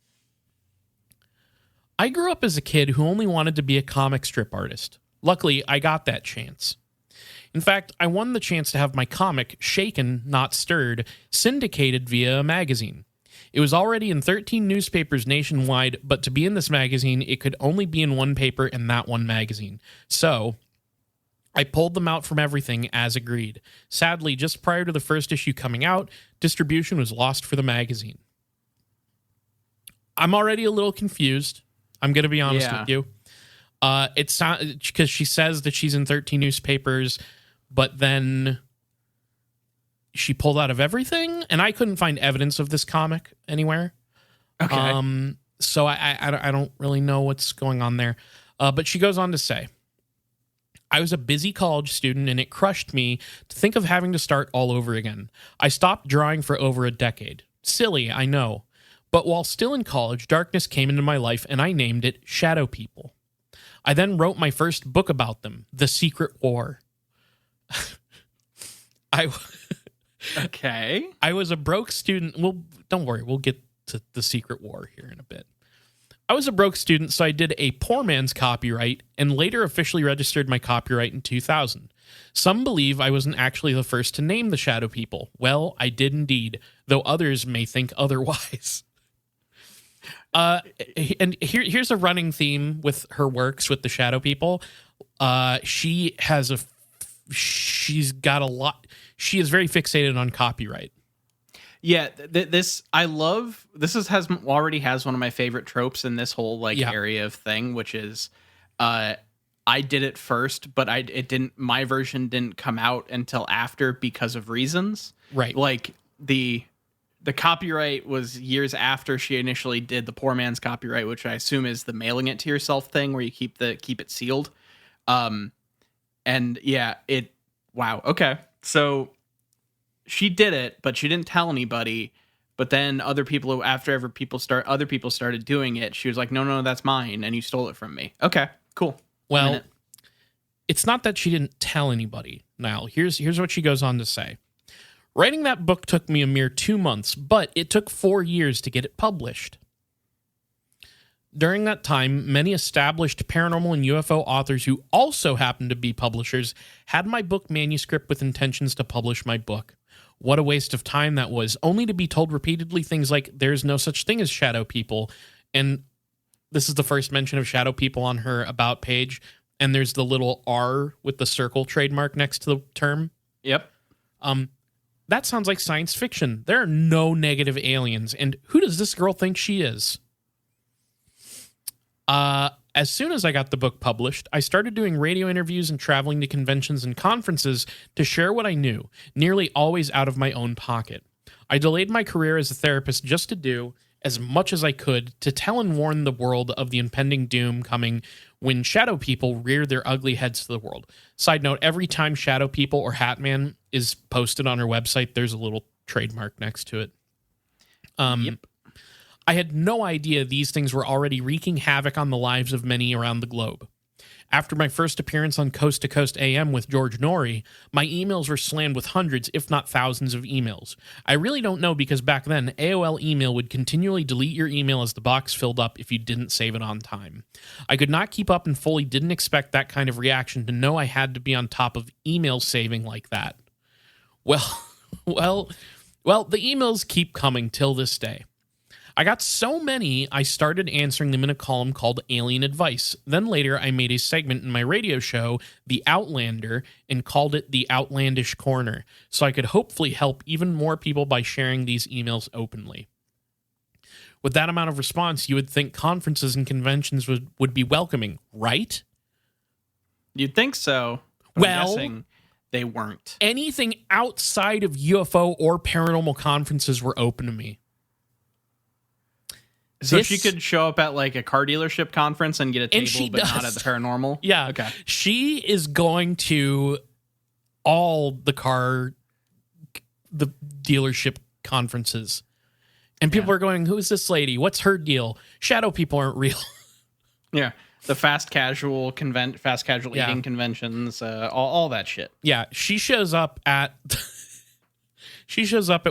[SPEAKER 1] I grew up as a kid who only wanted to be a comic strip artist. Luckily, I got that chance. In fact, I won the chance to have my comic, Shaken, Not Stirred, syndicated via a magazine. It was already in 13 newspapers nationwide, but to be in this magazine, it could only be in one paper and that one magazine. So, I pulled them out from everything as agreed. Sadly, just prior to the first issue coming out, distribution was lost for the magazine. I'm already a little confused. I'm going to be honest with you. It's not because she says that she's in 13 newspapers, but then she pulled out of everything, and I couldn't find evidence of this comic anywhere.
[SPEAKER 2] Okay.
[SPEAKER 1] So I don't really know what's going on there. But she goes on to say, I was a busy college student, and it crushed me to think of having to start all over again. I stopped drawing for over a decade. Silly, I know. But while still in college, darkness came into my life and I named it Shadow People. I then wrote my first book about them, The Secret War.
[SPEAKER 2] Okay.
[SPEAKER 1] I was a broke student. Well, don't worry, we'll get to The Secret War here in a bit. I was a broke student, so I did a poor man's copyright and later officially registered my copyright in 2000. Some believe I wasn't actually the first to name the Shadow People. Well, I did indeed, though others may think otherwise. And here's a running theme with her works with the Shadow People. She is very fixated on copyright.
[SPEAKER 2] Yeah, this I love. Already has one of my favorite tropes in this whole area of thing, which is, I did it first, but my version didn't come out until after because of reasons.
[SPEAKER 1] Right.
[SPEAKER 2] Like the copyright was years after she initially did the poor man's copyright, which I assume is the mailing it to yourself thing where you keep it sealed. Wow. Okay. So she did it, but she didn't tell anybody. But then other people started doing it. She was like, no, that's mine. And you stole it from me. Okay, cool.
[SPEAKER 1] Well, it's not that she didn't tell anybody. Now, here's what she goes on to say. Writing that book took me a mere 2 months, but it took 4 years to get it published. During that time, many established paranormal and UFO authors who also happened to be publishers had my book manuscript with intentions to publish my book. What a waste of time that was, only to be told repeatedly things like, there's no such thing as Shadow People. And this is the first mention of Shadow People on her About page, and there's the little R with the circle trademark next to the term.
[SPEAKER 2] Yep.
[SPEAKER 1] That sounds like science fiction. There are no negative aliens, and who does this girl think she is? As soon as I got the book published, I started doing radio interviews and traveling to conventions and conferences to share what I knew, nearly always out of my own pocket. I delayed my career as a therapist just to do as much as I could to tell and warn the world of the impending doom coming when Shadow People rear their ugly heads to the world. Side note, every time Shadow People or Hatman is posted on her website, there's a little trademark next to it.
[SPEAKER 2] Yep.
[SPEAKER 1] I had no idea these things were already wreaking havoc on the lives of many around the globe. After my first appearance on Coast to Coast AM with George Norrie, my emails were slammed with hundreds, if not thousands of emails. I really don't know because back then, AOL email would continually delete your email as the box filled up if you didn't save it on time. I could not keep up and fully didn't expect that kind of reaction to know I had to be on top of email saving like that. Well, the emails keep coming till this day. I got so many, I started answering them in a column called Alien Advice. Then later, I made a segment in my radio show, The Outlander, and called it The Outlandish Corner, so I could hopefully help even more people by sharing these emails openly. With that amount of response, you would think conferences and conventions would be welcoming, right?
[SPEAKER 2] You'd think so. But
[SPEAKER 1] Well,
[SPEAKER 2] I'm guessing they weren't.
[SPEAKER 1] Anything outside of UFO or paranormal conferences were open to me.
[SPEAKER 2] So she could show up at like a car dealership conference and get a table, but not at the paranormal?
[SPEAKER 1] Yeah.
[SPEAKER 2] Okay.
[SPEAKER 1] She is going to all the dealership conferences. And people are going, who is this lady? What's her deal? Shadow People aren't real.
[SPEAKER 2] Yeah. The fast casual eating conventions, all that shit.
[SPEAKER 1] Yeah. She shows up at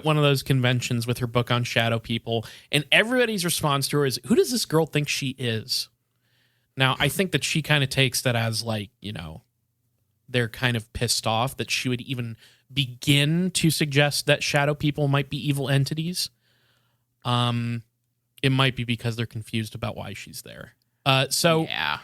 [SPEAKER 1] one of those conventions with her book on Shadow People, and everybody's response to her is, who does this girl think she is? Now, I think that she kind of takes that as like, they're kind of pissed off that she would even begin to suggest that Shadow People might be evil entities. It might be because they're confused about why she's there. Yeah.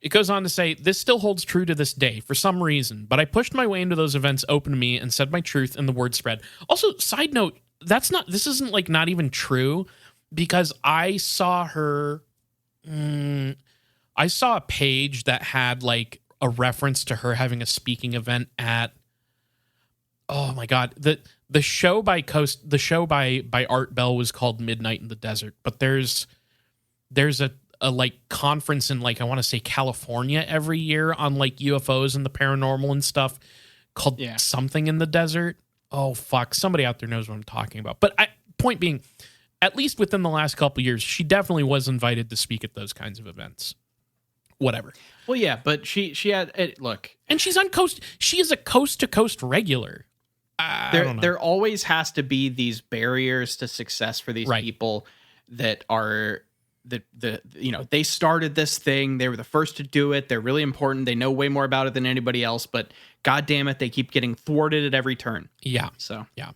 [SPEAKER 1] It goes on to say, this still holds true to this day for some reason, but I pushed my way into those events open to me and said my truth and the word spread. Also, side note, this isn't like not even true, because I saw a page that had like a reference to her having a speaking event at, oh my God, the show by Art Bell was called Midnight in the Desert, but there's a like conference in like, I want to say California every year on like UFOs and the paranormal and stuff called something in the desert. Oh fuck. Somebody out there knows what I'm talking about. But point being, at least within the last couple years, she definitely was invited to speak at those kinds of events. Whatever.
[SPEAKER 2] Well, yeah, but she had look,
[SPEAKER 1] and she's on coast. She is a coast to coast regular. I don't know.
[SPEAKER 2] There always has to be these barriers to success for these people that are they started this thing. They were the first to do it. They're really important. They know way more about it than anybody else. But God damn it, they keep getting thwarted at every turn.
[SPEAKER 1] Yeah.
[SPEAKER 2] So
[SPEAKER 1] yeah.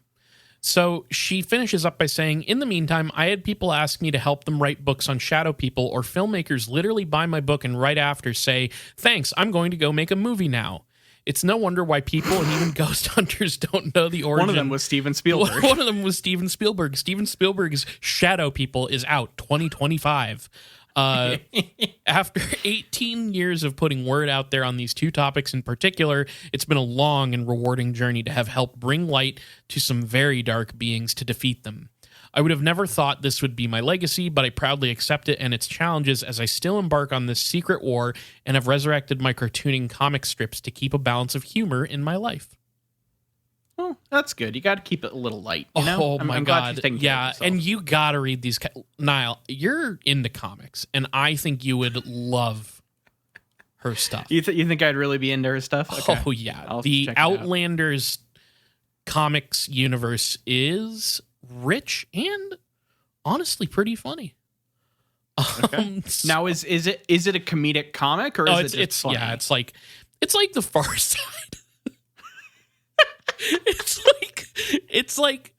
[SPEAKER 1] So she finishes up by saying, in the meantime, I had people ask me to help them write books on shadow people, or filmmakers literally buy my book and right after say, thanks, I'm going to go make a movie now. It's no wonder why people and even ghost hunters don't know the origin.
[SPEAKER 2] One of them was Steven Spielberg.
[SPEAKER 1] One of them was Steven Spielberg. Steven Spielberg's Shadow People is out 2025. After 18 years of putting word out there on these two topics in particular, it's been a long and rewarding journey to have helped bring light to some very dark beings to defeat them. I would have never thought this would be my legacy, but I proudly accept it and its challenges as I still embark on this secret war and have resurrected my cartooning comic strips to keep a balance of humor in my life.
[SPEAKER 2] Well, that's good. You got to keep it a little light. You know?
[SPEAKER 1] Oh my
[SPEAKER 2] I'm glad she's
[SPEAKER 1] God.
[SPEAKER 2] taking care of herself.
[SPEAKER 1] And you got to read these. Niall, you're into comics, and I think you would love her stuff.
[SPEAKER 2] You think I'd really be into her stuff? Okay.
[SPEAKER 1] Oh, yeah.
[SPEAKER 2] I'll
[SPEAKER 1] The
[SPEAKER 2] check it out.
[SPEAKER 1] Outlanders comics universe is rich and honestly pretty funny.
[SPEAKER 2] Okay. Now, is it a comedic comic or is it just funny?
[SPEAKER 1] Yeah, it's like The Far Side. it's like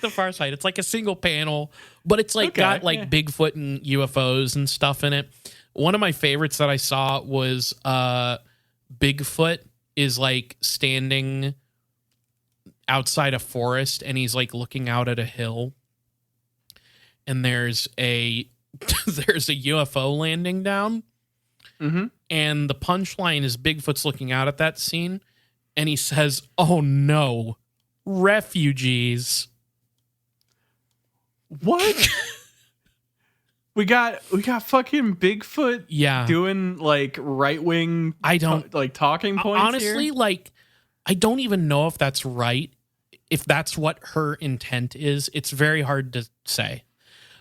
[SPEAKER 1] The Far Side. It's like a single panel, but it's like got like Bigfoot and UFOs and stuff in it. One of my favorites that I saw was Bigfoot is like standing outside a forest and he's like looking out at a hill, and there's a UFO landing down.
[SPEAKER 2] Mm-hmm.
[SPEAKER 1] And the punchline is Bigfoot's looking out at that scene and he says, "Oh no, refugees."
[SPEAKER 2] What? we got fucking Bigfoot doing like right-wing talking points
[SPEAKER 1] honestly
[SPEAKER 2] here?
[SPEAKER 1] Like I don't even know if that's right. If that's what her intent is, it's very hard to say.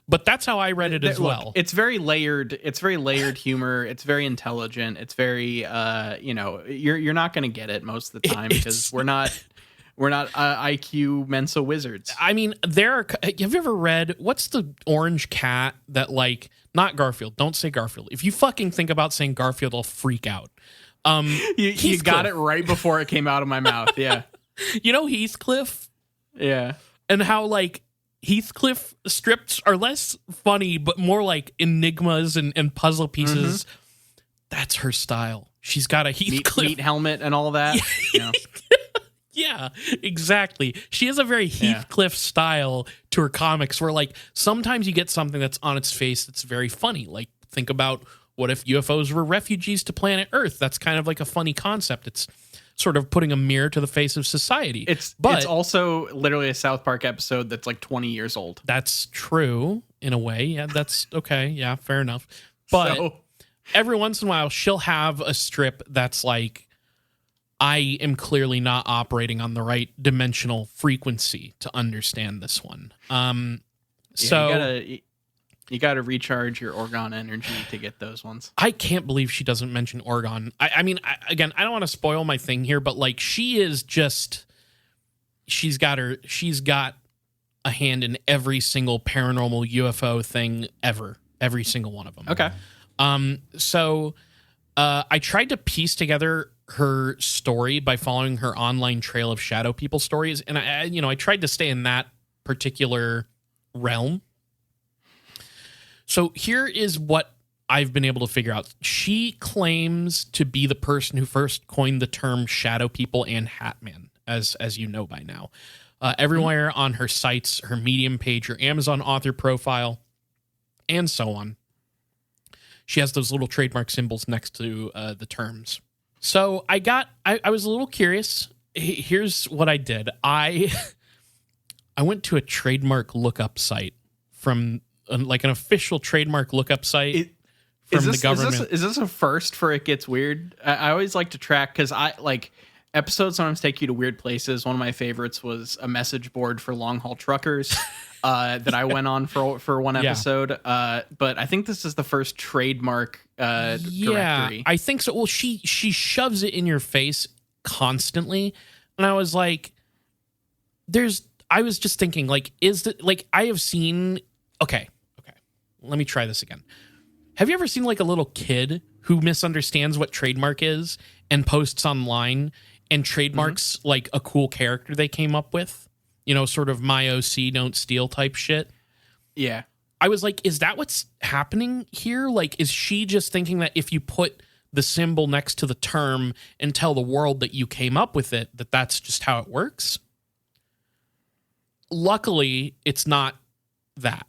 [SPEAKER 1] But that's how I read it as well.
[SPEAKER 2] It's very layered. It's very layered humor. It's very intelligent. It's very, you're not going to get it most of the time because we're not IQ Mensa wizards.
[SPEAKER 1] I mean, have you ever read, what's the orange cat that like, not Garfield, don't say Garfield. If you fucking think about saying Garfield, I'll freak out.
[SPEAKER 2] You got it right before it came out of my mouth. Yeah.
[SPEAKER 1] You know Heathcliff?
[SPEAKER 2] Yeah.
[SPEAKER 1] And how like Heathcliff strips are less funny, but more like enigmas and puzzle pieces. Mm-hmm. That's her style. She's got a Heathcliff
[SPEAKER 2] meat helmet and all that.
[SPEAKER 1] Yeah. Yeah, exactly. She has a very Heathcliff style to her comics where like sometimes you get something that's on its face that's very funny. Like think about what if UFOs were refugees to planet Earth? That's kind of like a funny concept. It's sort of putting a mirror to the face of society.
[SPEAKER 2] It's also literally a South Park episode that's like 20 years old.
[SPEAKER 1] That's true in a way. Yeah, that's okay. Yeah, fair enough. But every once in a while, she'll have a strip that's like, I am clearly not operating on the right dimensional frequency to understand this one.
[SPEAKER 2] You got to recharge your Orgon energy to get those ones.
[SPEAKER 1] I can't believe she doesn't mention Orgon. I mean, I don't want to spoil my thing here, but like she's got a hand in every single paranormal UFO thing ever. Every single one of them.
[SPEAKER 2] Okay.
[SPEAKER 1] So I tried to piece together her story by following her online trail of shadow people stories. And I tried to stay in that particular realm. So here is what I've been able to figure out. She claims to be the person who first coined the term shadow people and Hatman, as you know by now. Everywhere on her sites, her Medium page, her Amazon author profile, and so on. She has those little trademark symbols next to the terms. So I was a little curious. Here's what I did. I went to a trademark lookup site from like an official trademark lookup site from the government.
[SPEAKER 2] Is this a first for It Gets Weird? I always like to track because Episodes sometimes take you to weird places. One of my favorites was a message board for long haul truckers that I went on for one
[SPEAKER 1] Yeah.
[SPEAKER 2] episode. But I think this is the first trademark directory.
[SPEAKER 1] I think so. Well, she shoves it in your face constantly, and I was like, I was just thinking, like, is that, like, I have seen. Okay, let me try this again. Have you ever seen like a little kid who misunderstands what trademark is and posts online and trademarks like a cool character they came up with? You know, sort of my OC don't steal type shit.
[SPEAKER 2] Yeah.
[SPEAKER 1] I was like, is that what's happening here? Like, is she just thinking that if you put the symbol next to the term and tell the world that you came up with it, that's just how it works? Luckily, it's not that.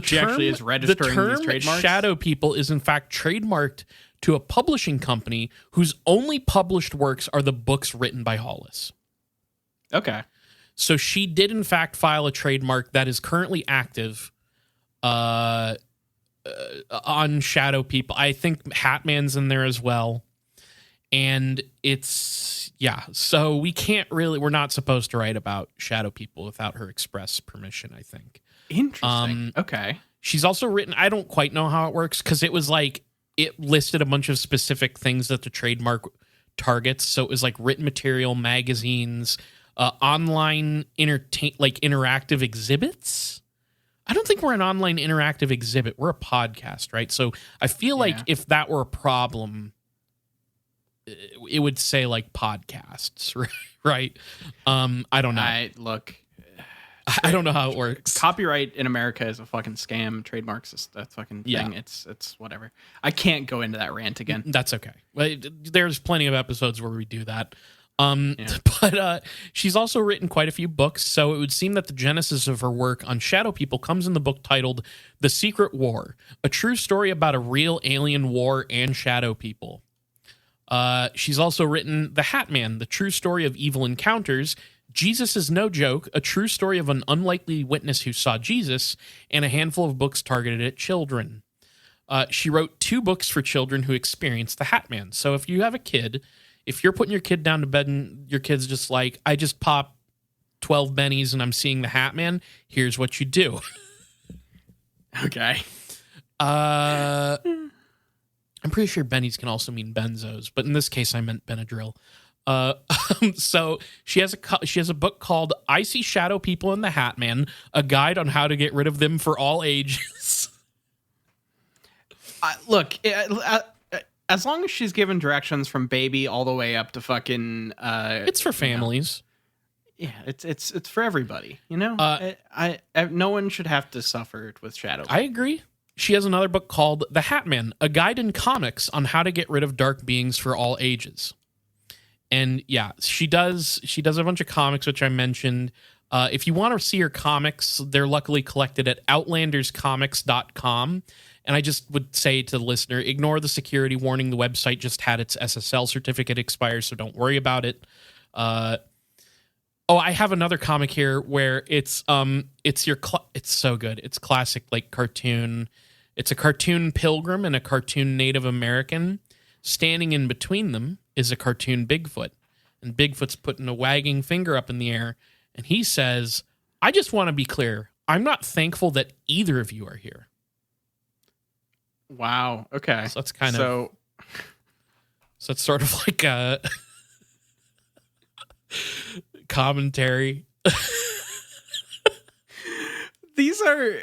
[SPEAKER 2] She actually is registering these trademarks?
[SPEAKER 1] Shadow People is in fact trademarked to a publishing company whose only published works are the books written by Hollis.
[SPEAKER 2] Okay.
[SPEAKER 1] So she did in fact file a trademark that is currently active on Shadow People. I think Hatman's in there as well. And it's, yeah. So we're not supposed to write about Shadow People without her express permission, I think.
[SPEAKER 2] Interesting. Okay.
[SPEAKER 1] She's also written, I don't quite know how it works, because it was like, it listed a bunch of specific things that the trademark targets. So it was like written material, magazines, online interactive exhibits. I don't think we're an online interactive exhibit. We're a podcast, right? So I feel like if that were a problem, it would say like podcasts, right? I don't know. I don't know how it works.
[SPEAKER 2] Copyright in America is a fucking scam. Trademarks is that fucking thing.
[SPEAKER 1] Yeah.
[SPEAKER 2] It's whatever. I can't go into that rant again.
[SPEAKER 1] That's okay. There's plenty of episodes where we do that. But she's also written quite a few books, so it would seem that the genesis of her work on Shadow People comes in the book titled The Secret War, a true story about a real alien war and shadow people. She's also written The Hat Man, the true story of evil encounters, Jesus is No Joke, a true story of an unlikely witness who saw Jesus, and a handful of books targeted at children. She wrote 2 books for children who experienced the Hat Man. So if you have a kid, if you're putting your kid down to bed and your kid's just like, I just popped 12 bennies and I'm seeing the Hat Man, here's what you do.
[SPEAKER 2] Okay.
[SPEAKER 1] I'm pretty sure bennies can also mean benzos, but in this case I meant Benadryl. So she has a book called I See Shadow People in the Hat Man, a guide on how to get rid of them for all ages.
[SPEAKER 2] Look, as long as she's given directions from baby all the way up to fucking,
[SPEAKER 1] it's for families.
[SPEAKER 2] Yeah, it's for everybody. You know, I no one should have to suffer with shadow.
[SPEAKER 1] I agree. She has another book called The Hat Man, a guide in comics on how to get rid of dark beings for all ages. And yeah, she does a bunch of comics, which I mentioned. If you want to see her comics, they're luckily collected at outlanderscomics.com. And I just would say to the listener, ignore the security warning. The website just had its SSL certificate expire, so don't worry about it. I have another comic here where it's so good. It's classic, like, cartoon. It's a cartoon pilgrim and a cartoon Native American. Standing in between them is a cartoon Bigfoot. And Bigfoot's putting a wagging finger up in the air. And he says, I just want to be clear. I'm not thankful that either of you are here.
[SPEAKER 2] Wow. Okay.
[SPEAKER 1] So that's so it's sort of like a commentary.
[SPEAKER 2] These are...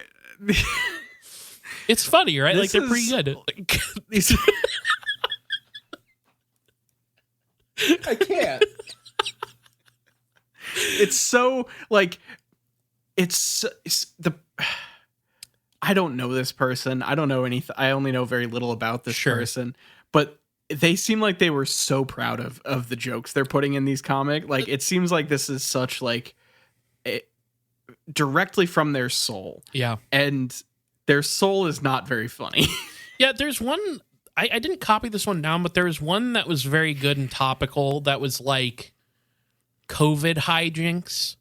[SPEAKER 1] It's funny, right? Like, they're pretty good.
[SPEAKER 2] I can't. It's so, like, it's the... I don't know this person. I don't know anything. I only know very little about this person. But they seem like they were so proud of the jokes they're putting in these comics. Like, it seems like this is such, like, directly from their soul.
[SPEAKER 1] Yeah.
[SPEAKER 2] And their soul is not very funny.
[SPEAKER 1] Yeah, there's one... I didn't copy this one down, but there was one that was very good and topical that was like COVID hijinks.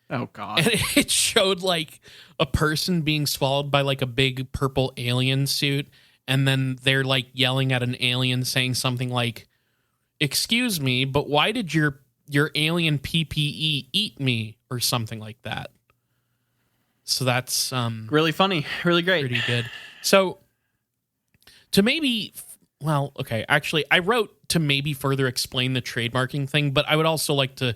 [SPEAKER 2] Oh, God.
[SPEAKER 1] And it showed like a person being swallowed by like a big purple alien suit. And then they're like yelling at an alien saying something like, excuse me, but why did your alien PPE eat me or something like that? So that's
[SPEAKER 2] really funny, really great,
[SPEAKER 1] pretty good. So to maybe, well, okay, actually, I wrote to maybe further explain the trademarking thing, but I would also like to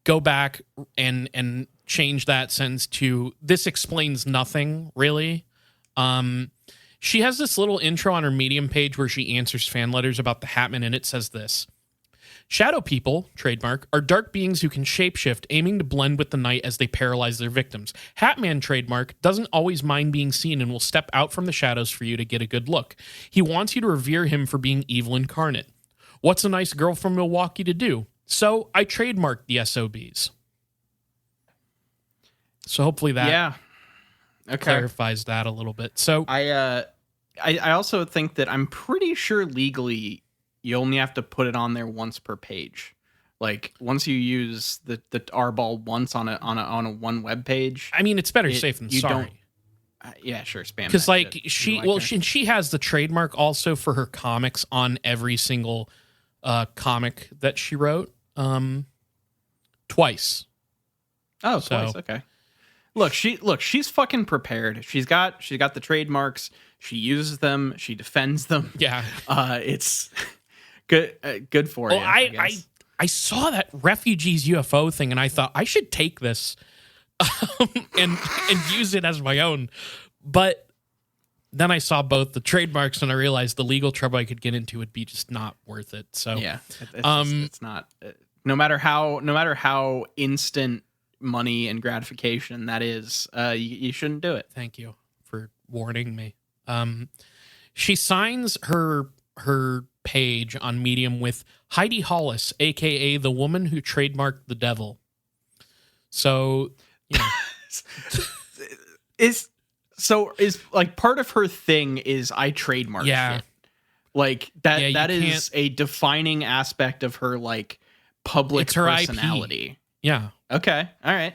[SPEAKER 1] go back and change that sentence to this explains nothing, really. She has this little intro on her Medium page where she answers fan letters about the Hatman, and it says this. Shadow people, trademark, are dark beings who can shapeshift, aiming to blend with the night as they paralyze their victims. Hatman, trademark, doesn't always mind being seen and will step out from the shadows for you to get a good look. He wants you to revere him for being evil incarnate. What's a nice girl from Milwaukee to do? So I trademarked the SOBs. So hopefully that clarifies that a little bit. So
[SPEAKER 2] I also think that I'm pretty sure legally you only have to put it on there once per page. Like once you use the R-ball once on a one web page.
[SPEAKER 1] I mean, it's better safe than sorry.
[SPEAKER 2] Yeah, sure. Spam.
[SPEAKER 1] Because like she has the trademark also for her comics on every single comic that she wrote. Twice.
[SPEAKER 2] Oh, twice. Okay. She's fucking prepared. She's got the trademarks. She uses them. She defends them.
[SPEAKER 1] Yeah.
[SPEAKER 2] It's good for you.
[SPEAKER 1] I saw that refugees UFO thing and I thought I should take this and use it as my own. But then I saw both the trademarks and I realized the legal trouble I could get into would be just not worth it. So
[SPEAKER 2] yeah, it's not. No matter how instant money and gratification that is, you shouldn't do it.
[SPEAKER 1] Thank you for warning me. She signs her page on Medium with Heidi Hollis, aka the woman who trademarked the devil. So, you know. is like part of her thing is I trademark shit. Like that that is a defining aspect of her like public personality. IP. Yeah.
[SPEAKER 2] Okay. All right.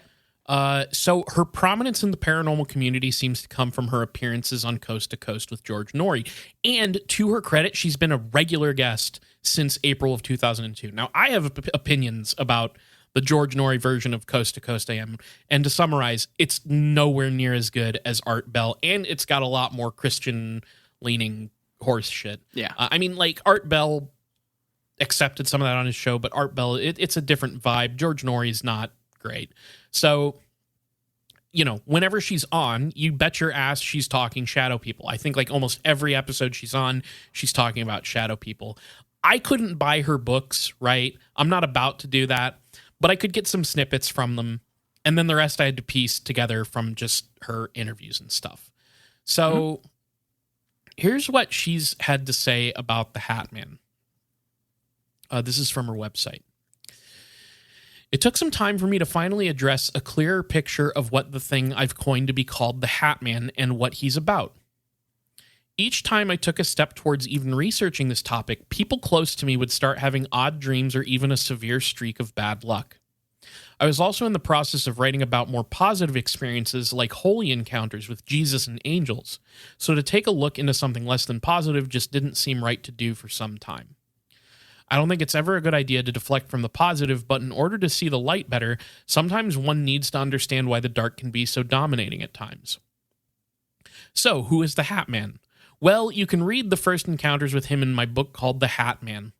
[SPEAKER 1] So her prominence in the paranormal community seems to come from her appearances on Coast to Coast with George Norrie. And to her credit, she's been a regular guest since April of 2002. Now, I have opinions about the George Norrie version of Coast to Coast AM. And to summarize, it's nowhere near as good as Art Bell. And it's got a lot more Christian-leaning horse shit.
[SPEAKER 2] Yeah.
[SPEAKER 1] I mean, like, Art Bell accepted some of that on his show, but Art Bell, it's a different vibe. George Norrie's not great. So, you know, whenever she's on, you bet your ass she's talking shadow people. I think like almost every episode she's on, she's talking about shadow people. I couldn't buy her books, right? I'm not about to do that, but I could get some snippets from them. And then the rest I had to piece together from just her interviews and stuff. So here's what she's had to say about the Hatman. This is from her website. It took some time for me to finally address a clearer picture of what the thing I've coined to be called the Hatman and what he's about. Each time I took a step towards even researching this topic, people close to me would start having odd dreams or even a severe streak of bad luck. I was also in the process of writing about more positive experiences like holy encounters with Jesus and angels, so to take a look into something less than positive just didn't seem right to do for some time. I don't think it's ever a good idea to deflect from the positive, but in order to see the light better, sometimes one needs to understand why the dark can be so dominating at times. So, who is the Hatman? Well, you can read the first encounters with him in my book called The Hatman.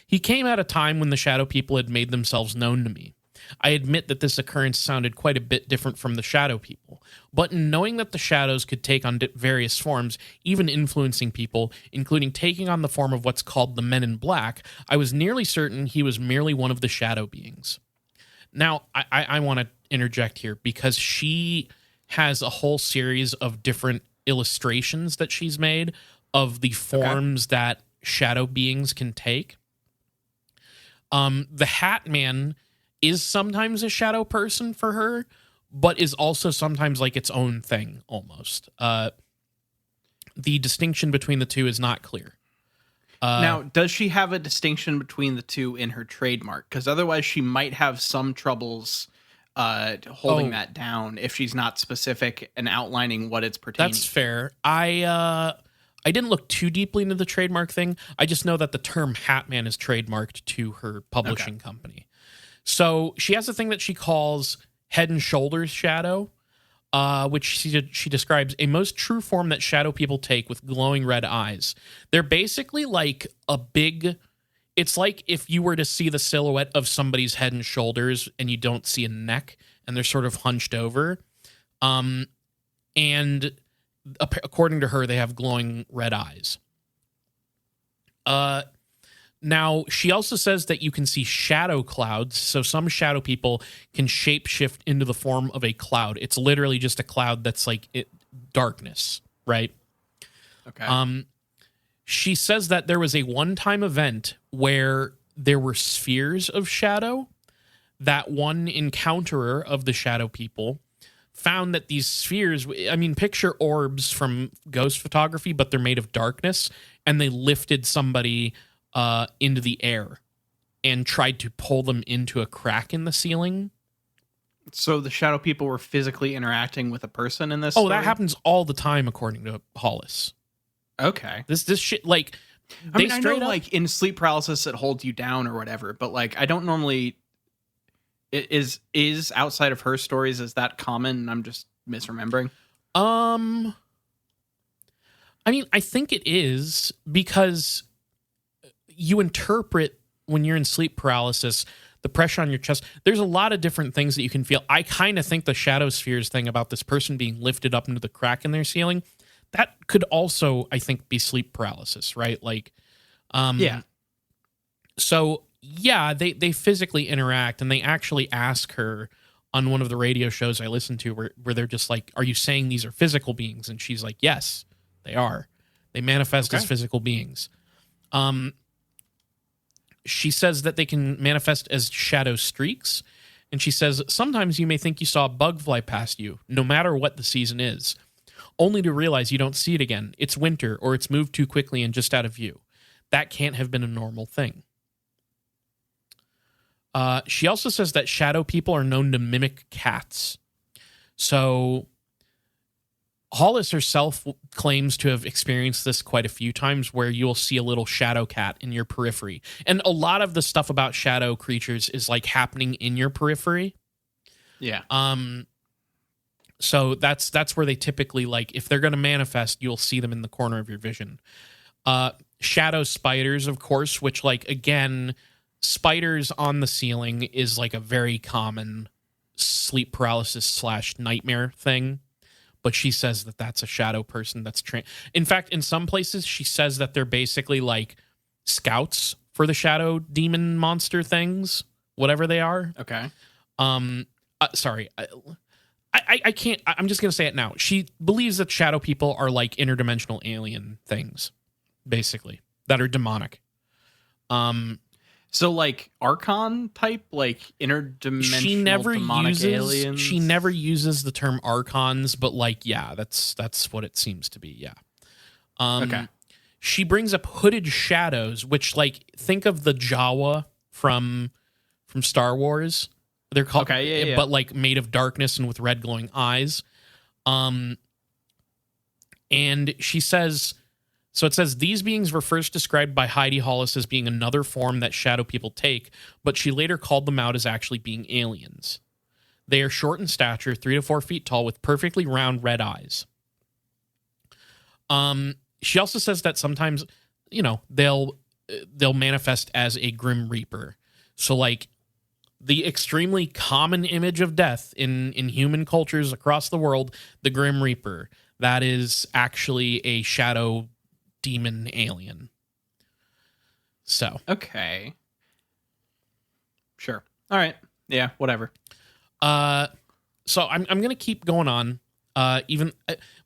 [SPEAKER 1] He came at a time when the shadow people had made themselves known to me. I admit that this occurrence sounded quite a bit different from the shadow people, but in knowing that the shadows could take on various forms, even influencing people, including taking on the form of what's called the Men in Black, I was nearly certain he was merely one of the shadow beings. Now, I want to interject here because she has a whole series of different illustrations that she's made of the forms that shadow beings can take. The Hatman is sometimes a shadow person for her, but is also sometimes like its own thing almost. The distinction between the two is not clear.
[SPEAKER 2] Now, does she have a distinction between the two in her trademark? Because otherwise she might have some troubles holding that down if she's not specific and outlining what it's pertaining
[SPEAKER 1] That's fair. I I didn't look too deeply into the trademark thing. I just know that the term Hatman is trademarked to her publishing company. So she has a thing that she calls Head and Shoulders shadow, which she describes a most true form that shadow people take with glowing red eyes. They're basically like a big... It's like if you were to see the silhouette of somebody's head and shoulders and you don't see a neck and they're sort of hunched over. And according to her, they have glowing red eyes. Now, she also says that you can see shadow clouds. So some shadow people can shapeshift into the form of a cloud. It's literally just a cloud that's like darkness, right?
[SPEAKER 2] Okay.
[SPEAKER 1] She says that there was a one-time event where there were spheres of shadow. That one encounterer of the shadow people found that these spheres, I mean, picture orbs from ghost photography, but they're made of darkness, and they lifted somebody into the air and tried to pull them into a crack in the ceiling.
[SPEAKER 2] So the shadow people were physically interacting with a person in this
[SPEAKER 1] Oh,
[SPEAKER 2] story?
[SPEAKER 1] that happens all the time, according to Hollis.
[SPEAKER 2] Okay.
[SPEAKER 1] This shit, like,
[SPEAKER 2] I mean, I know, like, in sleep paralysis, it holds you down or whatever, but, like, I don't normally... It is outside of her stories, is that common and I'm just misremembering?
[SPEAKER 1] I mean, I think it is because you interpret when you're in sleep paralysis, the pressure on your chest. There's a lot of different things that you can feel. I kind of think the shadow spheres thing about this person being lifted up into the crack in their ceiling, that could also, I think, be sleep paralysis, right? Like,
[SPEAKER 2] yeah.
[SPEAKER 1] So, yeah, they physically interact, and they actually ask her on one of the radio shows I listened to where they're just like, are you saying these are physical beings? And she's like, yes, they are. They manifest as physical beings. She says that they can manifest as shadow streaks. And she says, sometimes you may think you saw a bug fly past you, no matter what the season is, only to realize you don't see it again. It's winter, or it's moved too quickly and just out of view. That can't have been a normal thing. She also says that shadow people are known to mimic cats. So Hollis herself claims to have experienced this quite a few times, where you'll see a little shadow cat in your periphery. And a lot of the stuff about shadow creatures is like happening in your periphery.
[SPEAKER 2] Yeah.
[SPEAKER 1] So that's where they typically, like, if they're going to manifest, you'll see them in the corner of your vision. Shadow spiders, of course, which, like, again, spiders on the ceiling is like a very common sleep paralysis / nightmare thing. But she says that that's a shadow person that's trained. In fact, in some places, she says that they're basically like scouts for the shadow demon monster things, whatever they are.
[SPEAKER 2] Okay.
[SPEAKER 1] Sorry. I can't. I'm just going to say it now. She believes that shadow people are like interdimensional alien things, basically, that are demonic.
[SPEAKER 2] So, like, Archon type, like, interdimensional demonic aliens?
[SPEAKER 1] She never uses the term Archons, but, like, yeah, that's what it seems to be, yeah.
[SPEAKER 2] Okay.
[SPEAKER 1] She brings up hooded shadows, which, like, think of the Jawa from Star Wars. They're called,
[SPEAKER 2] okay, yeah.
[SPEAKER 1] But, like, made of darkness and with red glowing eyes. And she says... So it says, these beings were first described by Heidi Hollis as being another form that shadow people take, but she later called them out as actually being aliens. They are short in stature, 3 to 4 feet tall, with perfectly round red eyes. She also says that sometimes, you know, they'll manifest as a Grim Reaper. So, like, the extremely common image of death in human cultures across the world, the Grim Reaper, that is actually a shadow demon alien. So
[SPEAKER 2] okay, sure, all right, yeah, whatever.
[SPEAKER 1] So I'm gonna keep going on. Even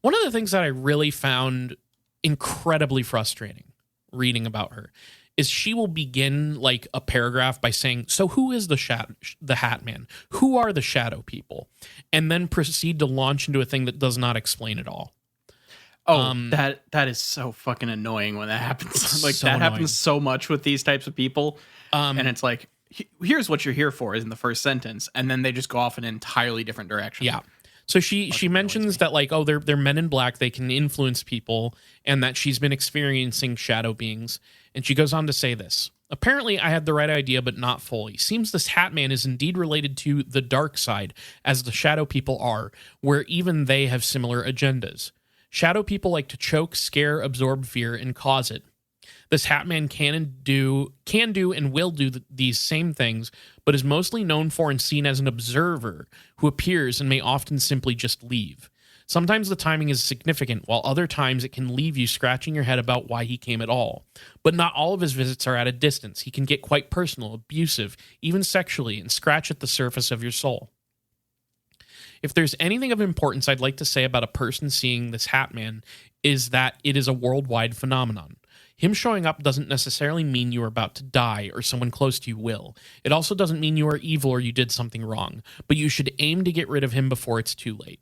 [SPEAKER 1] one of the things that I really found incredibly frustrating reading about her is she will begin like a paragraph by saying, "So who is the Hat Man? Who are the shadow people?" And then proceed to launch into a thing that does not explain it all.
[SPEAKER 2] Oh, that is so fucking annoying when that happens. Like, so that annoying. Happens so much with these types of people. And it's like, here's what you're here for is in the first sentence. And then they just go off in an entirely different direction.
[SPEAKER 1] Yeah. So she
[SPEAKER 2] Fucking annoys
[SPEAKER 1] mentions
[SPEAKER 2] me.
[SPEAKER 1] that, like, oh, they're men in black, they can influence people, and that she's been experiencing shadow beings. And she goes on to say this. Apparently, I had the right idea, but not fully. Seems this Hat Man is indeed related to the dark side, as the shadow people are, where even they have similar agendas. Shadow people like to choke, scare, absorb fear, and cause it. This Hat Man can do and will do these same things, but is mostly known for and seen as an observer who appears and may often simply just leave. Sometimes the timing is significant, while other times it can leave you scratching your head about why he came at all. But not all of his visits are at a distance. He can get quite personal, abusive, even sexually, and scratch at the surface of your soul. If there's anything of importance I'd like to say about a person seeing this Hat Man, is that it is a worldwide phenomenon. Him showing up doesn't necessarily mean you are about to die or someone close to you will. It also doesn't mean you are evil or you did something wrong, but you should aim to get rid of him before it's too late.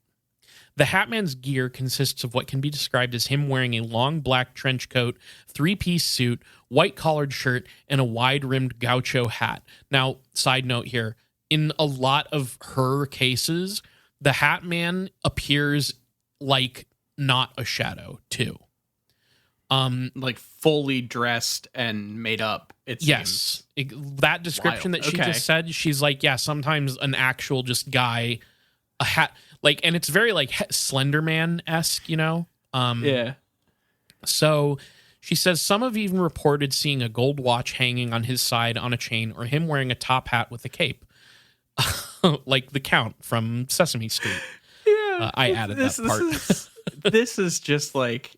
[SPEAKER 1] The Hat Man's gear consists of what can be described as him wearing a long black trench coat, three-piece suit, white collared shirt, and a wide-rimmed gaucho hat. Now, side note here, in a lot of her cases, the Hat Man appears like not a shadow, too.
[SPEAKER 2] Like fully dressed and made up. It
[SPEAKER 1] Yes.
[SPEAKER 2] seems
[SPEAKER 1] That description
[SPEAKER 2] wild.
[SPEAKER 1] that she
[SPEAKER 2] Okay.
[SPEAKER 1] just said, she's like, yeah, sometimes an actual just guy, a hat, like, and it's very like Slender Man-esque, you know?
[SPEAKER 2] Yeah.
[SPEAKER 1] So she says some have even reported seeing a gold watch hanging on his side on a chain or him wearing a top hat with a cape. Like the Count from Sesame Street.
[SPEAKER 2] Yeah.
[SPEAKER 1] I added that part.
[SPEAKER 2] This is just like,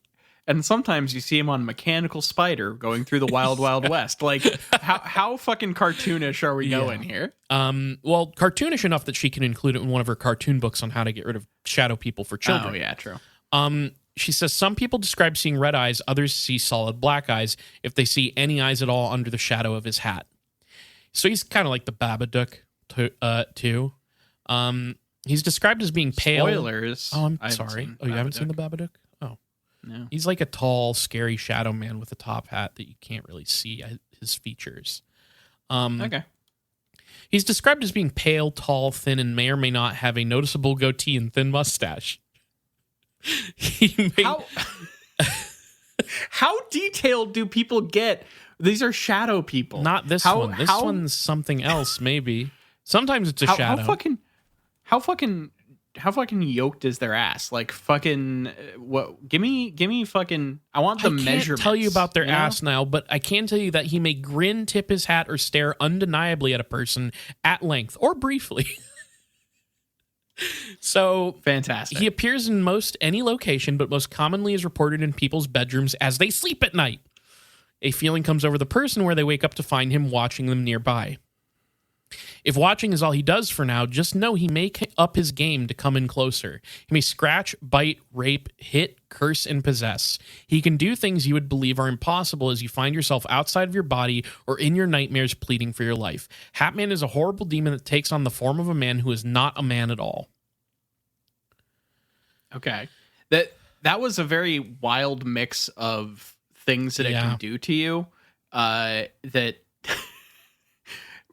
[SPEAKER 2] and sometimes you see him on Mechanical Spider going through the Wild Wild West. Like, how fucking cartoonish are we going here?
[SPEAKER 1] Well, cartoonish enough that she can include it in one of her cartoon books on how to get rid of shadow people for children.
[SPEAKER 2] Oh, yeah, true.
[SPEAKER 1] She says some people describe seeing red eyes, others see solid black eyes if they see any eyes at all under the shadow of his hat. So he's kind of like the Babadook too. He's described as being pale.
[SPEAKER 2] Spoilers.
[SPEAKER 1] Oh, I'm
[SPEAKER 2] I haven't
[SPEAKER 1] sorry.
[SPEAKER 2] seen
[SPEAKER 1] Oh, you haven't
[SPEAKER 2] Babadook.
[SPEAKER 1] seen the Babadook? Oh.
[SPEAKER 2] No.
[SPEAKER 1] He's like a tall, scary shadow man with a top hat that you can't really see his features.
[SPEAKER 2] Okay.
[SPEAKER 1] He's described as being pale, tall, thin, and may or may not have a noticeable goatee and thin mustache.
[SPEAKER 2] How detailed do people get? These are shadow people.
[SPEAKER 1] Not this one. This one's something else, maybe. Sometimes it's a shadow.
[SPEAKER 2] How fucking yoked is their ass? Like fucking what? Give me fucking. I want the measurements.
[SPEAKER 1] I can't tell you about their
[SPEAKER 2] you know?
[SPEAKER 1] ass now, but I can tell you that he may grin, tip his hat, or stare undeniably at a person at length or briefly. So
[SPEAKER 2] Fantastic.
[SPEAKER 1] he appears in most any location, but most commonly is reported in people's bedrooms as they sleep at night. A feeling comes over the person where they wake up to find him watching them nearby. If watching is all he does for now, just know he may up his game to come in closer. He may scratch, bite, rape, hit, curse, and possess. He can do things you would believe are impossible as you find yourself outside of your body or in your nightmares pleading for your life. Hatman is a horrible demon that takes on the form of a man who is not a man at all.
[SPEAKER 2] Okay. That was a very wild mix of things that it can do to you that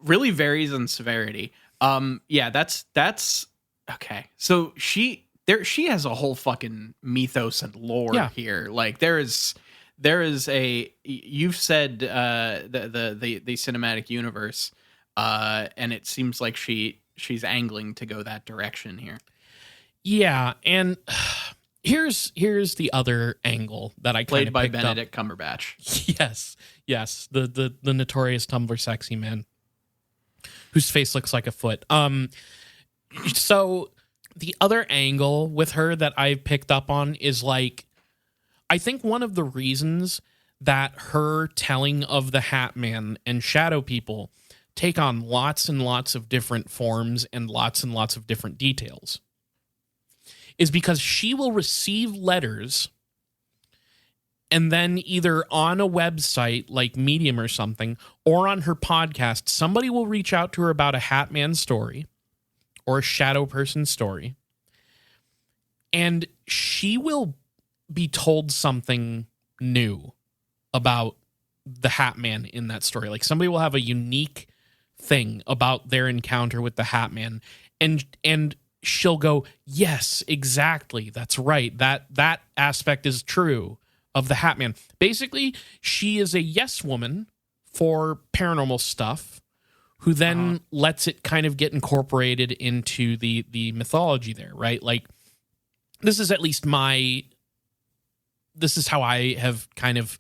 [SPEAKER 2] really varies in severity. Yeah, that's okay. So she has a whole fucking mythos and lore here. Like there is a, you've said the cinematic universe, and it seems like she's angling to go that direction here.
[SPEAKER 1] Yeah, and here's the other angle that I kind of
[SPEAKER 2] played by
[SPEAKER 1] picked
[SPEAKER 2] Benedict
[SPEAKER 1] up.
[SPEAKER 2] Cumberbatch.
[SPEAKER 1] Yes, the notorious Tumblr sexy man whose face looks like a foot. So the other angle with her that I've picked up on is like, I think one of the reasons that her telling of the Hat Man and shadow people take on lots and lots of different forms and lots of different details is because she will receive letters and then either on a website like Medium or something, or on her podcast, somebody will reach out to her about a Hat Man story or a shadow person story. And she will be told something new about the Hat Man in that story. Like somebody will have a unique thing about their encounter with the Hat Man. And she'll go, yes, exactly. That's right. That aspect is true of the Hat Man. Basically, she is a yes woman for paranormal stuff who then lets it kind of get incorporated into the mythology there, right? Like, this is at least this is how I have kind of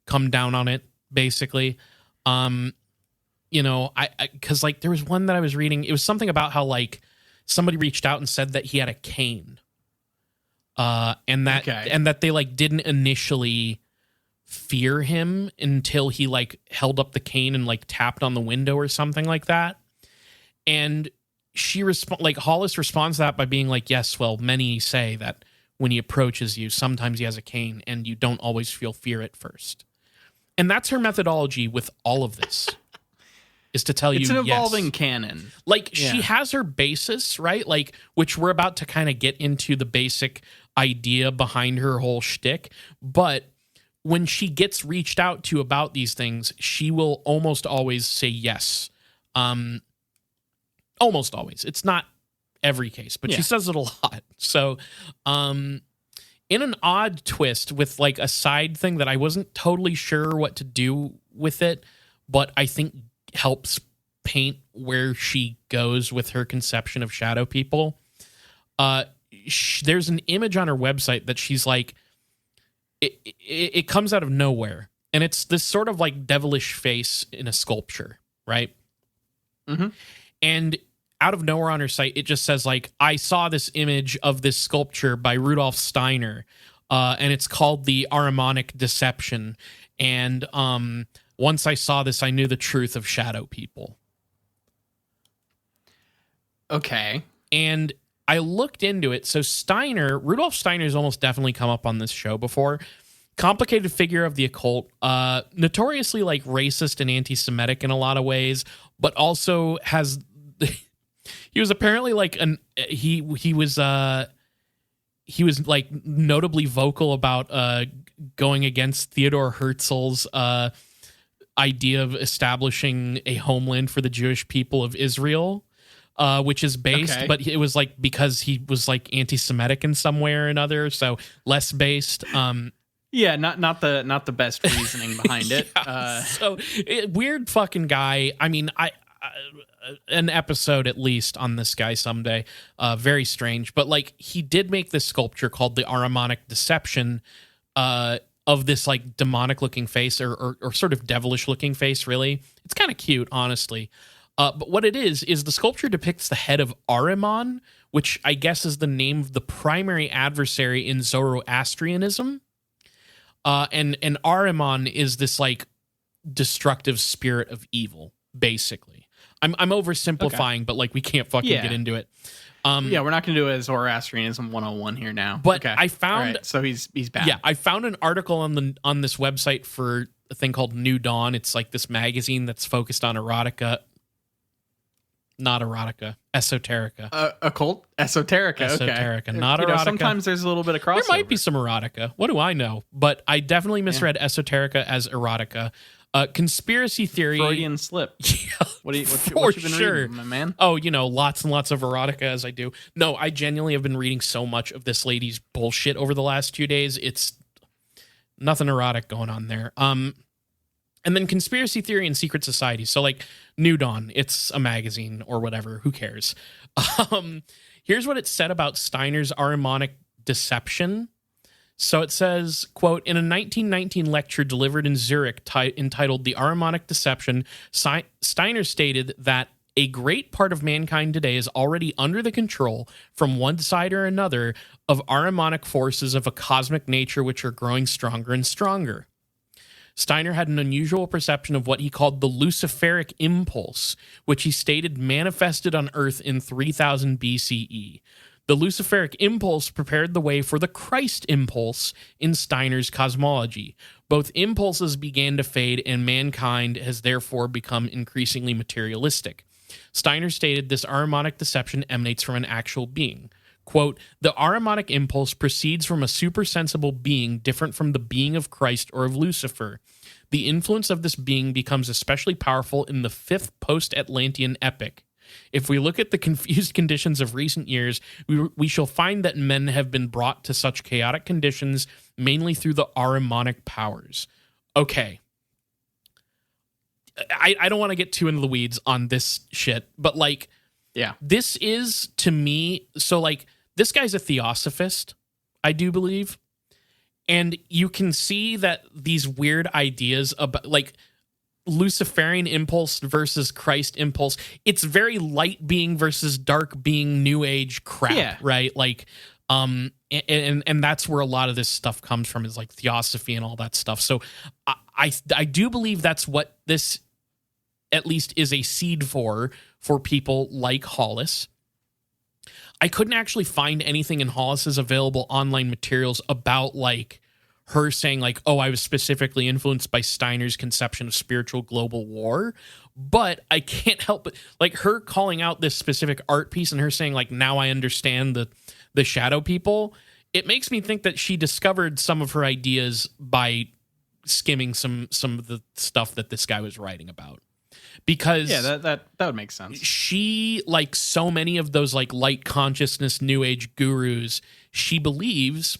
[SPEAKER 1] come down on it, basically. You know, because like there was one that I was reading, it was something about how like somebody reached out and said that he had a cane. And that they like didn't initially fear him until he like held up the cane and like tapped on the window or something like that. And Hollis responds to that by being like, yes, well, many say that when he approaches you, sometimes he has a cane and you don't always feel fear at first. And that's her methodology with all of this, is to tell you,
[SPEAKER 2] it's an evolving
[SPEAKER 1] yes.
[SPEAKER 2] canon.
[SPEAKER 1] Like, she has her basis, right? Like, which we're about to kind of get into the basic idea behind her whole shtick. But when she gets reached out to about these things, she will almost always say yes. Almost always. It's not every case, but she says it a lot. So, in an odd twist with like a side thing that I wasn't totally sure what to do with it, but I think helps paint where she goes with her conception of shadow people. There's an image on her website that she's like, it comes out of nowhere, and it's this sort of like devilish face in a sculpture, right?
[SPEAKER 2] Mm-hmm.
[SPEAKER 1] And out of nowhere on her site, it just says like, I saw this image of this sculpture by Rudolf Steiner, and it's called the Ahrimanic Deception. And once I saw this, I knew the truth of shadow people.
[SPEAKER 2] Okay.
[SPEAKER 1] And I looked into it. So Rudolf Steiner's almost definitely come up on this show before. Complicated figure of the occult, notoriously like racist and anti-Semitic in a lot of ways, but also has he was apparently like he was like notably vocal about going against Theodore Herzl's idea of establishing a homeland for the Jewish people of Israel, which is based, but it was like because he was like anti-Semitic in some way or another, so less based.
[SPEAKER 2] Yeah, not the best reasoning behind it.
[SPEAKER 1] Weird fucking guy. I mean, an episode at least on this guy someday. Very strange, but like he did make this sculpture called the Ahrimanic Deception, of this like demonic looking face or sort of devilish looking face. Really, it's kind of cute, honestly. But what it is the sculpture depicts the head of Ahriman, which I guess is the name of the primary adversary in Zoroastrianism. And Ahriman is this like destructive spirit of evil, basically. I'm oversimplifying, but like we can't fucking get into it.
[SPEAKER 2] We're not going to do a Zoroastrianism 101 here now.
[SPEAKER 1] But I found
[SPEAKER 2] so he's bad.
[SPEAKER 1] Yeah, I found an article on this website for a thing called New Dawn. It's like this magazine that's focused on erotica. Not erotica, esoterica.
[SPEAKER 2] Occult? Esoterica, okay.
[SPEAKER 1] Not erotica.
[SPEAKER 2] Sometimes there's a little bit of crossover.
[SPEAKER 1] There might be some erotica. What do I know? But I definitely misread esoterica as erotica. Conspiracy theory.
[SPEAKER 2] Freudian slip.
[SPEAKER 1] Yeah,
[SPEAKER 2] what you been reading, my man?
[SPEAKER 1] Oh, lots and lots of erotica as I do. No, I genuinely have been reading so much of this lady's bullshit over the last 2 days. It's nothing erotic going on there. And then conspiracy theory and secret societies. So like New Dawn, it's a magazine or whatever. Who cares? Here's what it said about Steiner's Ahrimanic Deception. So it says, quote, in a 1919 lecture delivered in Zurich entitled The Ahrimanic Deception, Steiner stated that a great part of mankind today is already under the control, from one side or another, of Ahrimanic forces of a cosmic nature which are growing stronger and stronger. Steiner had an unusual perception of what he called the Luciferic impulse, which he stated manifested on Earth in 3000 BCE. The Luciferic impulse prepared the way for the Christ impulse in Steiner's cosmology. Both impulses began to fade, and mankind has therefore become increasingly materialistic. Steiner stated this Ahrimanic deception emanates from an actual being. Quote, the Ahrimanic impulse proceeds from a supersensible being different from the being of Christ or of Lucifer. The influence of this being becomes especially powerful in the fifth post-Atlantean epoch. If we look at the confused conditions of recent years, we shall find that men have been brought to such chaotic conditions mainly through the Ahrimanic powers. Okay. I don't want to get too into the weeds on this shit, but like,
[SPEAKER 2] Yeah.
[SPEAKER 1] this is to me, so like, this guy's a theosophist, I do believe. And you can see that these weird ideas about like Luciferian impulse versus Christ impulse, it's very light being versus dark being new age crap, right? Like, and that's where a lot of this stuff comes from, is like theosophy and all that stuff. So I do believe that's what this at least is a seed for people like Hollis. I couldn't actually find anything in Hollis's available online materials about like her saying like, oh, I was specifically influenced by Steiner's conception of spiritual global war. But I can't help but like her calling out this specific art piece and her saying like, now I understand the shadow people. It makes me think that she discovered some of her ideas by skimming some of the stuff that this guy was writing about. Because
[SPEAKER 2] that would make sense.
[SPEAKER 1] She, like so many of those like light consciousness new age gurus, she believes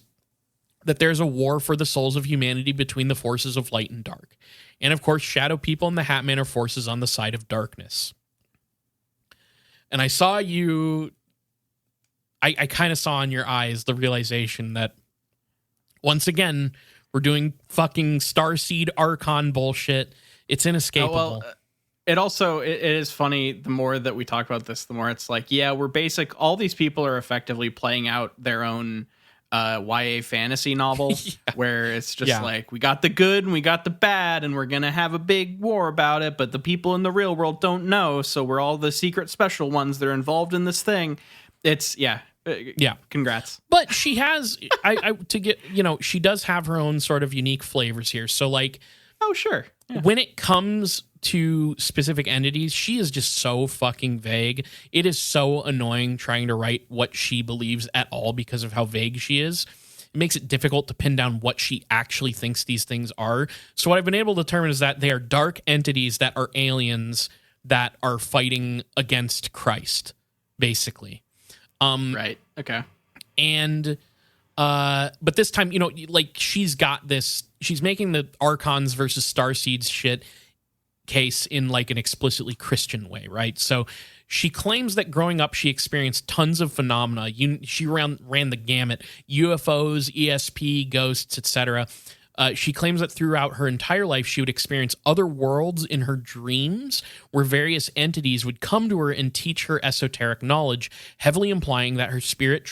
[SPEAKER 1] that there's a war for the souls of humanity between the forces of light and dark. And of course, shadow people and the Hat Man are forces on the side of darkness. And I saw you, I kind of saw in your eyes the realization that once again, we're doing fucking Starseed Archon bullshit. It's inescapable.
[SPEAKER 2] Oh, well, it also, it is funny, the more that we talk about this, the more it's like, yeah, all these people are effectively playing out their own YA fantasy novel where it's just like, we got the good and we got the bad and we're going to have a big war about it, but the people in the real world don't know, so we're all the secret special ones that are involved in this thing. It's, congrats.
[SPEAKER 1] But she has, she does have her own sort of unique flavors here. So like,
[SPEAKER 2] oh, sure. Yeah.
[SPEAKER 1] When it comes to specific entities, she is just so fucking vague. It is so annoying trying to write what she believes at all because of how vague she is. It makes it difficult to pin down what she actually thinks these things are. So what I've been able to determine is that they are dark entities that are aliens that are fighting against Christ, basically.
[SPEAKER 2] Right. Okay.
[SPEAKER 1] And but this time, like she's got this, she's making the Archons versus Starseeds shit case in like an explicitly Christian way, right? So she claims that growing up she experienced tons of phenomena. She ran the gamut: UFOs, ESP, ghosts, etc. She claims that throughout her entire life she would experience other worlds in her dreams where various entities would come to her and teach her esoteric knowledge, heavily implying that her spirit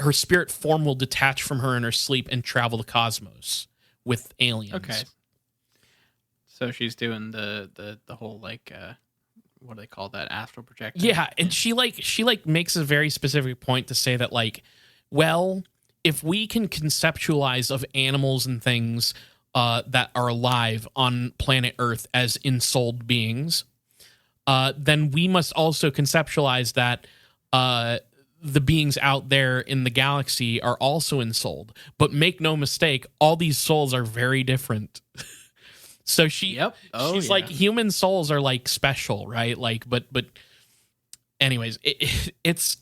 [SPEAKER 1] her spirit form will detach from her in her sleep and travel the cosmos with aliens.
[SPEAKER 2] Okay. So she's doing the whole like what do they call that, astral projection?
[SPEAKER 1] Yeah, and she makes a very specific point to say that like, well, if we can conceptualize of animals and things that are alive on planet Earth as ensouled beings, then we must also conceptualize that the beings out there in the galaxy are also ensouled. But make no mistake, all these souls are very different. So she's like, human souls are like special, right? Like, but anyways, it's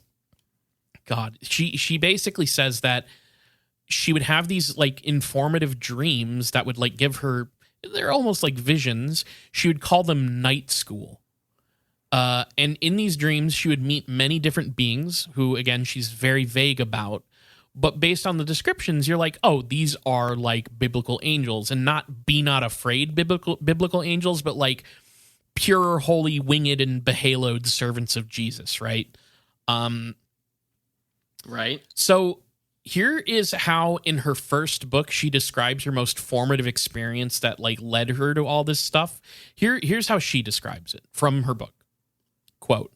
[SPEAKER 1] God. She basically says that she would have these like informative dreams that would like give her, they're almost like visions. She would call them night school. And in these dreams, she would meet many different beings who, again, she's very vague about. But based on the descriptions, you're like, oh, these are like biblical angels, and not be not afraid biblical angels, but like pure, holy, winged, and behaloed servants of Jesus, right?
[SPEAKER 2] Right.
[SPEAKER 1] So here is how in her first book she describes her most formative experience that like led her to all this stuff. Here's how she describes it from her book. Quote,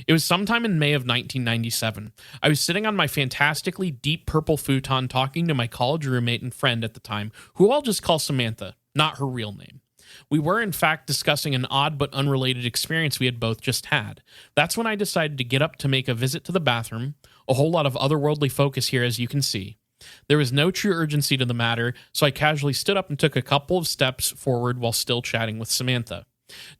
[SPEAKER 1] "It was sometime in May of 1997. I was sitting on my fantastically deep purple futon talking to my college roommate and friend at the time, who I'll just call Samantha, not her real name. We were, in fact, discussing an odd but unrelated experience we had both just had. That's when I decided to get up to make a visit to the bathroom. A whole lot of otherworldly focus here, as you can see. There was no true urgency to the matter, so I casually stood up and took a couple of steps forward while still chatting with Samantha.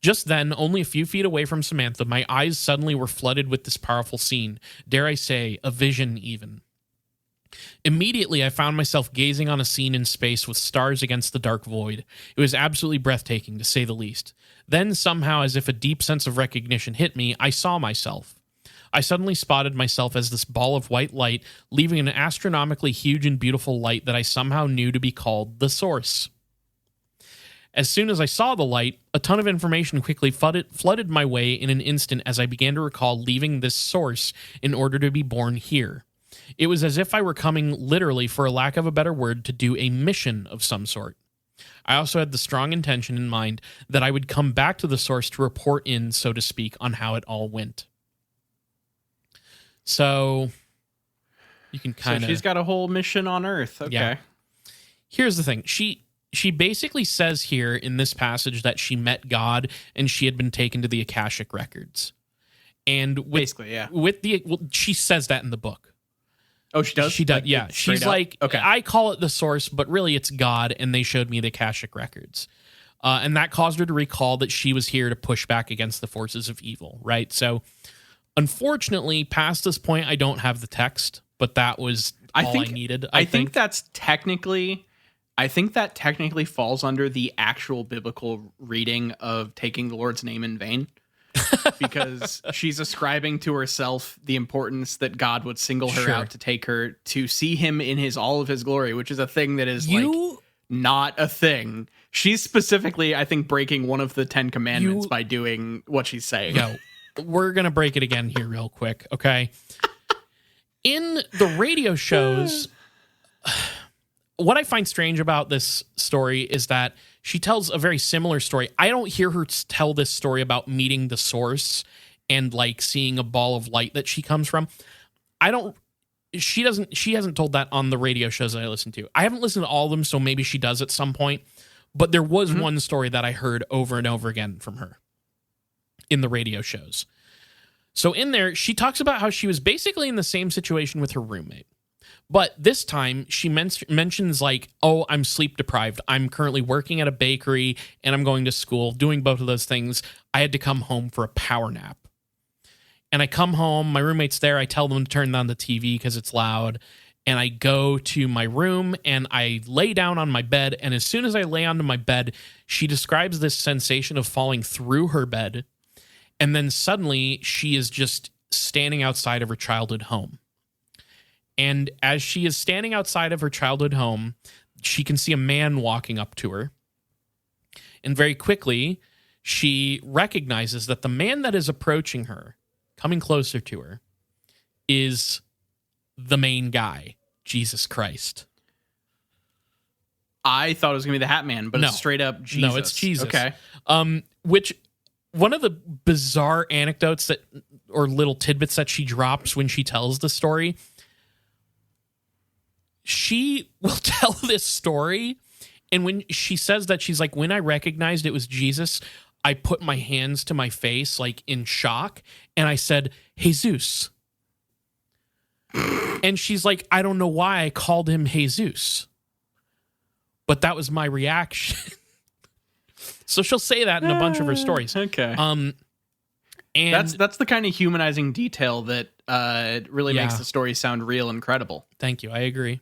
[SPEAKER 1] Just then, only a few feet away from Samantha, my eyes suddenly were flooded with this powerful scene. Dare I say, a vision even. Immediately, I found myself gazing on a scene in space with stars against the dark void. It was absolutely breathtaking, to say the least. Then, somehow, as if a deep sense of recognition hit me, I saw myself. I suddenly spotted myself as this ball of white light, leaving an astronomically huge and beautiful light that I somehow knew to be called the Source. As soon as I saw the light, a ton of information quickly flooded my way in an instant as I began to recall leaving this source in order to be born here. It was as if I were coming, literally, for a lack of a better word, to do a mission of some sort. I also had the strong intention in mind that I would come back to the source to report in, so to speak, on how it all went. So, you can kind of...
[SPEAKER 2] So she's got a whole mission on Earth. Okay.
[SPEAKER 1] Yeah. Here's the thing. She basically says here in this passage that she met God and she had been taken to the Akashic records. And
[SPEAKER 2] basically, yeah.
[SPEAKER 1] She says that in the book.
[SPEAKER 2] Oh, she does?
[SPEAKER 1] She does,
[SPEAKER 2] like,
[SPEAKER 1] yeah. She's like,
[SPEAKER 2] okay.
[SPEAKER 1] I call it the source, but really it's God, and they showed me the Akashic records. And that caused her to recall that she was here to push back against the forces of evil, right? So, unfortunately, past this point, I don't have the text, but that was all I needed.
[SPEAKER 2] I think that technically falls under the actual biblical reading of taking the Lord's name in vain. Because she's ascribing to herself the importance that God would single her out to take her to see him in all of his glory, which is a thing that is not a thing. She's specifically, I think, breaking one of the 10 commandments by doing what she's saying.
[SPEAKER 1] Yo, we're going to break it again here real quick, okay? In the radio shows, what I find strange about this story is that she tells a very similar story. I don't hear her tell this story about meeting the source and like seeing a ball of light that she comes from. She hasn't told that on the radio shows that I listen to. I haven't listened to all of them, so maybe she does at some point. But there was one story that I heard over and over again from her in the radio shows. So in there, she talks about how she was basically in the same situation with her roommate. But this time, she mentions like, oh, I'm sleep deprived. I'm currently working at a bakery and I'm going to school. Doing both of those things, I had to come home for a power nap. And I come home, my roommate's there. I tell them to turn down the TV because it's loud. And I go to my room and I lay down on my bed. And as soon as I lay onto my bed, she describes this sensation of falling through her bed. And then suddenly she is just standing outside of her childhood home. And as she is standing outside of her childhood home, she can see a man walking up to her. And very quickly, she recognizes that the man that is approaching her, coming closer to her, is the main guy, Jesus Christ.
[SPEAKER 2] I thought it was going to be the Hat Man, but it's straight up Jesus.
[SPEAKER 1] No, it's Jesus.
[SPEAKER 2] Okay.
[SPEAKER 1] Which, one of the bizarre anecdotes or little tidbits that she drops when she tells the story, she will tell this story, and when she says that, she's like, when I recognized it was Jesus, I put my hands to my face, like in shock, and I said, Jesus. And she's like, I don't know why I called him Jesus, but that was my reaction. So she'll say that in a bunch of her stories.
[SPEAKER 2] Okay.
[SPEAKER 1] And
[SPEAKER 2] that's the kind of humanizing detail that really makes the story sound real and credible.
[SPEAKER 1] Thank you. I agree.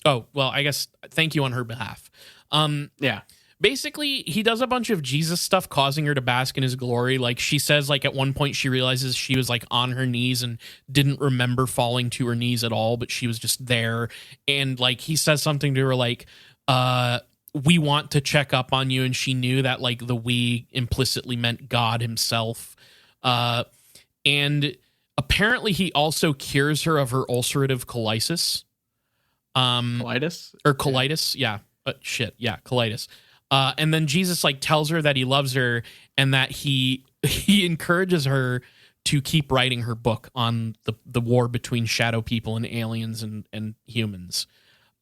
[SPEAKER 1] Oh, well, I guess thank you on her behalf.
[SPEAKER 2] Yeah.
[SPEAKER 1] Basically, he does a bunch of Jesus stuff, causing her to bask in his glory. Like she says, like at one point she realizes she was like on her knees and didn't remember falling to her knees at all, but she was just there. And like he says something to her like, we want to check up on you. And she knew that like the we implicitly meant God himself. And apparently he also cures her of her ulcerative colitis.
[SPEAKER 2] Colitis?
[SPEAKER 1] Or colitis, yeah. Colitis. And then Jesus like tells her that he loves her and that he encourages her to keep writing her book on the war between shadow people and aliens and humans.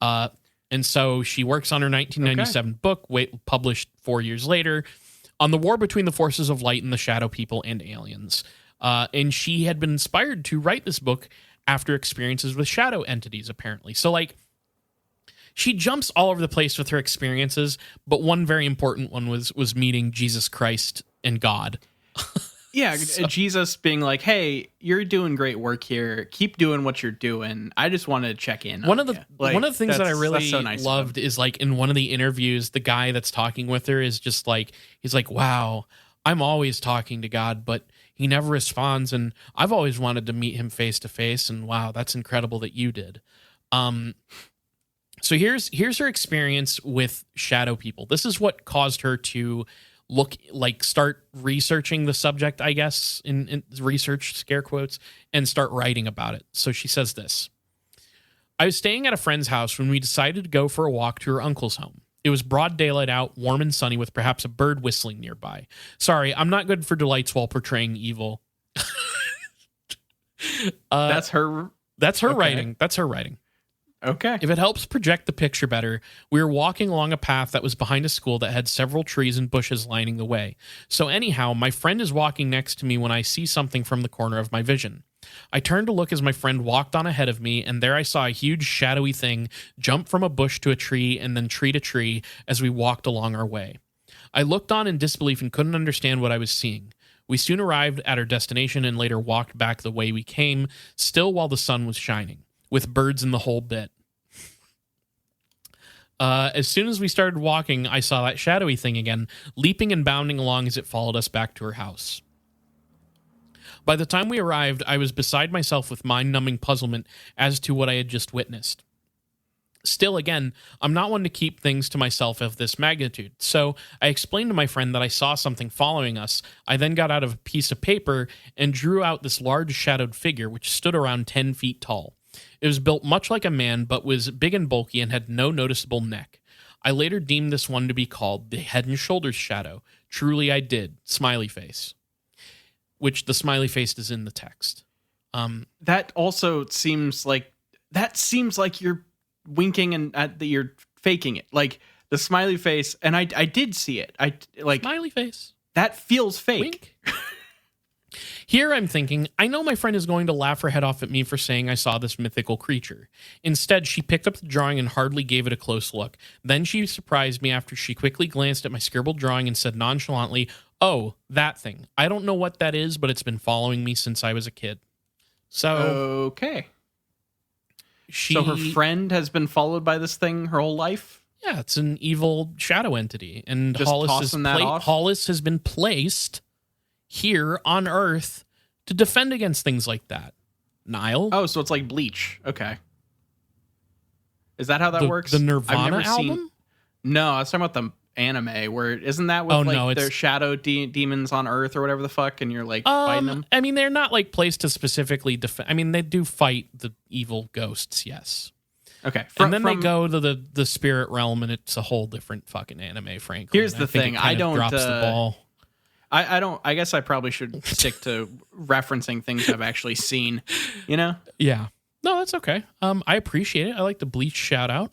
[SPEAKER 1] And so she works on her 1997 book, published 4 years later, on the war between the forces of light and the shadow people and aliens. And she had been inspired to write this book after experiences with shadow entities, apparently. So like, she jumps all over the place with her experiences, but one very important one was meeting Jesus Christ and God.
[SPEAKER 2] Yeah, Jesus being like, "Hey, you're doing great work here. Keep doing what you're doing. I just wanted to check in."
[SPEAKER 1] One
[SPEAKER 2] on
[SPEAKER 1] of the
[SPEAKER 2] you." Like,
[SPEAKER 1] one of the things that I
[SPEAKER 2] that's
[SPEAKER 1] really
[SPEAKER 2] so nice of him.
[SPEAKER 1] loved is like in one of the interviews, the guy that's talking with her is just like, he's like, "Wow, I'm always talking to God, but he never responds, and I've always wanted to meet him face to face, and wow, that's incredible that you did." So here's her experience with shadow people. This is what caused her to start researching the subject, I guess, in research, scare quotes, and start writing about it. So she says this: I was staying at a friend's house when we decided to go for a walk to her uncle's home. It was broad daylight out, warm and sunny, with perhaps a bird whistling nearby. Sorry, I'm not good for delights while portraying evil.
[SPEAKER 2] That's her.
[SPEAKER 1] That's her
[SPEAKER 2] Okay.
[SPEAKER 1] writing. That's her writing.
[SPEAKER 2] Okay.
[SPEAKER 1] If it helps project the picture better, we were walking along a path that was behind a school that had several trees and bushes lining the way. So anyhow, my friend is walking next to me when I see something from the corner of my vision. I turned to look as my friend walked on ahead of me, and there I saw a huge shadowy thing jump from a bush to a tree and then tree to tree as we walked along our way. I looked on in disbelief and couldn't understand what I was seeing. We soon arrived at our destination and later walked back the way we came, still while the sun was shining, with birds in the whole bit. As soon as we started walking, I saw that shadowy thing again, leaping and bounding along as it followed us back to her house. By the time we arrived, I was beside myself with mind-numbing puzzlement as to what I had just witnessed. Still, again, I'm not one to keep things to myself of this magnitude, so I explained to my friend that I saw something following us. I then got out a piece of paper and drew out this large shadowed figure which stood around 10 feet tall. It was built much like a man, but was big and bulky and had no noticeable neck. I later deemed this one to be called the Head and Shoulders Shadow. Truly I did. Smiley face. Which the smiley face is in the text.
[SPEAKER 2] That also seems like you're winking and that you're faking it. Like the smiley face, and I did see it. I like
[SPEAKER 1] Smiley face.
[SPEAKER 2] that feels fake.
[SPEAKER 1] Wink. Here I'm thinking, I know my friend is going to laugh her head off at me for saying I saw this mythical creature. Instead, she picked up the drawing and hardly gave it a close look. Then she surprised me after she quickly glanced at my scribbled drawing and said nonchalantly, "Oh, that thing. I don't know what that is, but it's been following me since I was a kid." So,
[SPEAKER 2] Okay. So her friend has been followed by this thing her whole life?
[SPEAKER 1] Yeah, it's an evil shadow entity. And
[SPEAKER 2] Just tossing that off?
[SPEAKER 1] Hollis has been placed here on Earth to defend against things like that. Niall?
[SPEAKER 2] Oh, so it's like Bleach. Okay. Is that how that works?
[SPEAKER 1] The Nirvana album?
[SPEAKER 2] No, I was talking about the anime where isn't that with their shadow demons on Earth or whatever the fuck, and you're like fighting them?
[SPEAKER 1] I mean, they're not like placed to specifically defend. I mean, they do fight the evil ghosts, yes.
[SPEAKER 2] Okay.
[SPEAKER 1] And then they go to the spirit realm, and it's a whole different fucking anime, frankly.
[SPEAKER 2] Here's the thing. I don't
[SPEAKER 1] drops the ball.
[SPEAKER 2] I don't. I guess I probably should stick to referencing things I've actually seen. You know?
[SPEAKER 1] Yeah. No, that's okay. I appreciate it. I like the Bleach shout out.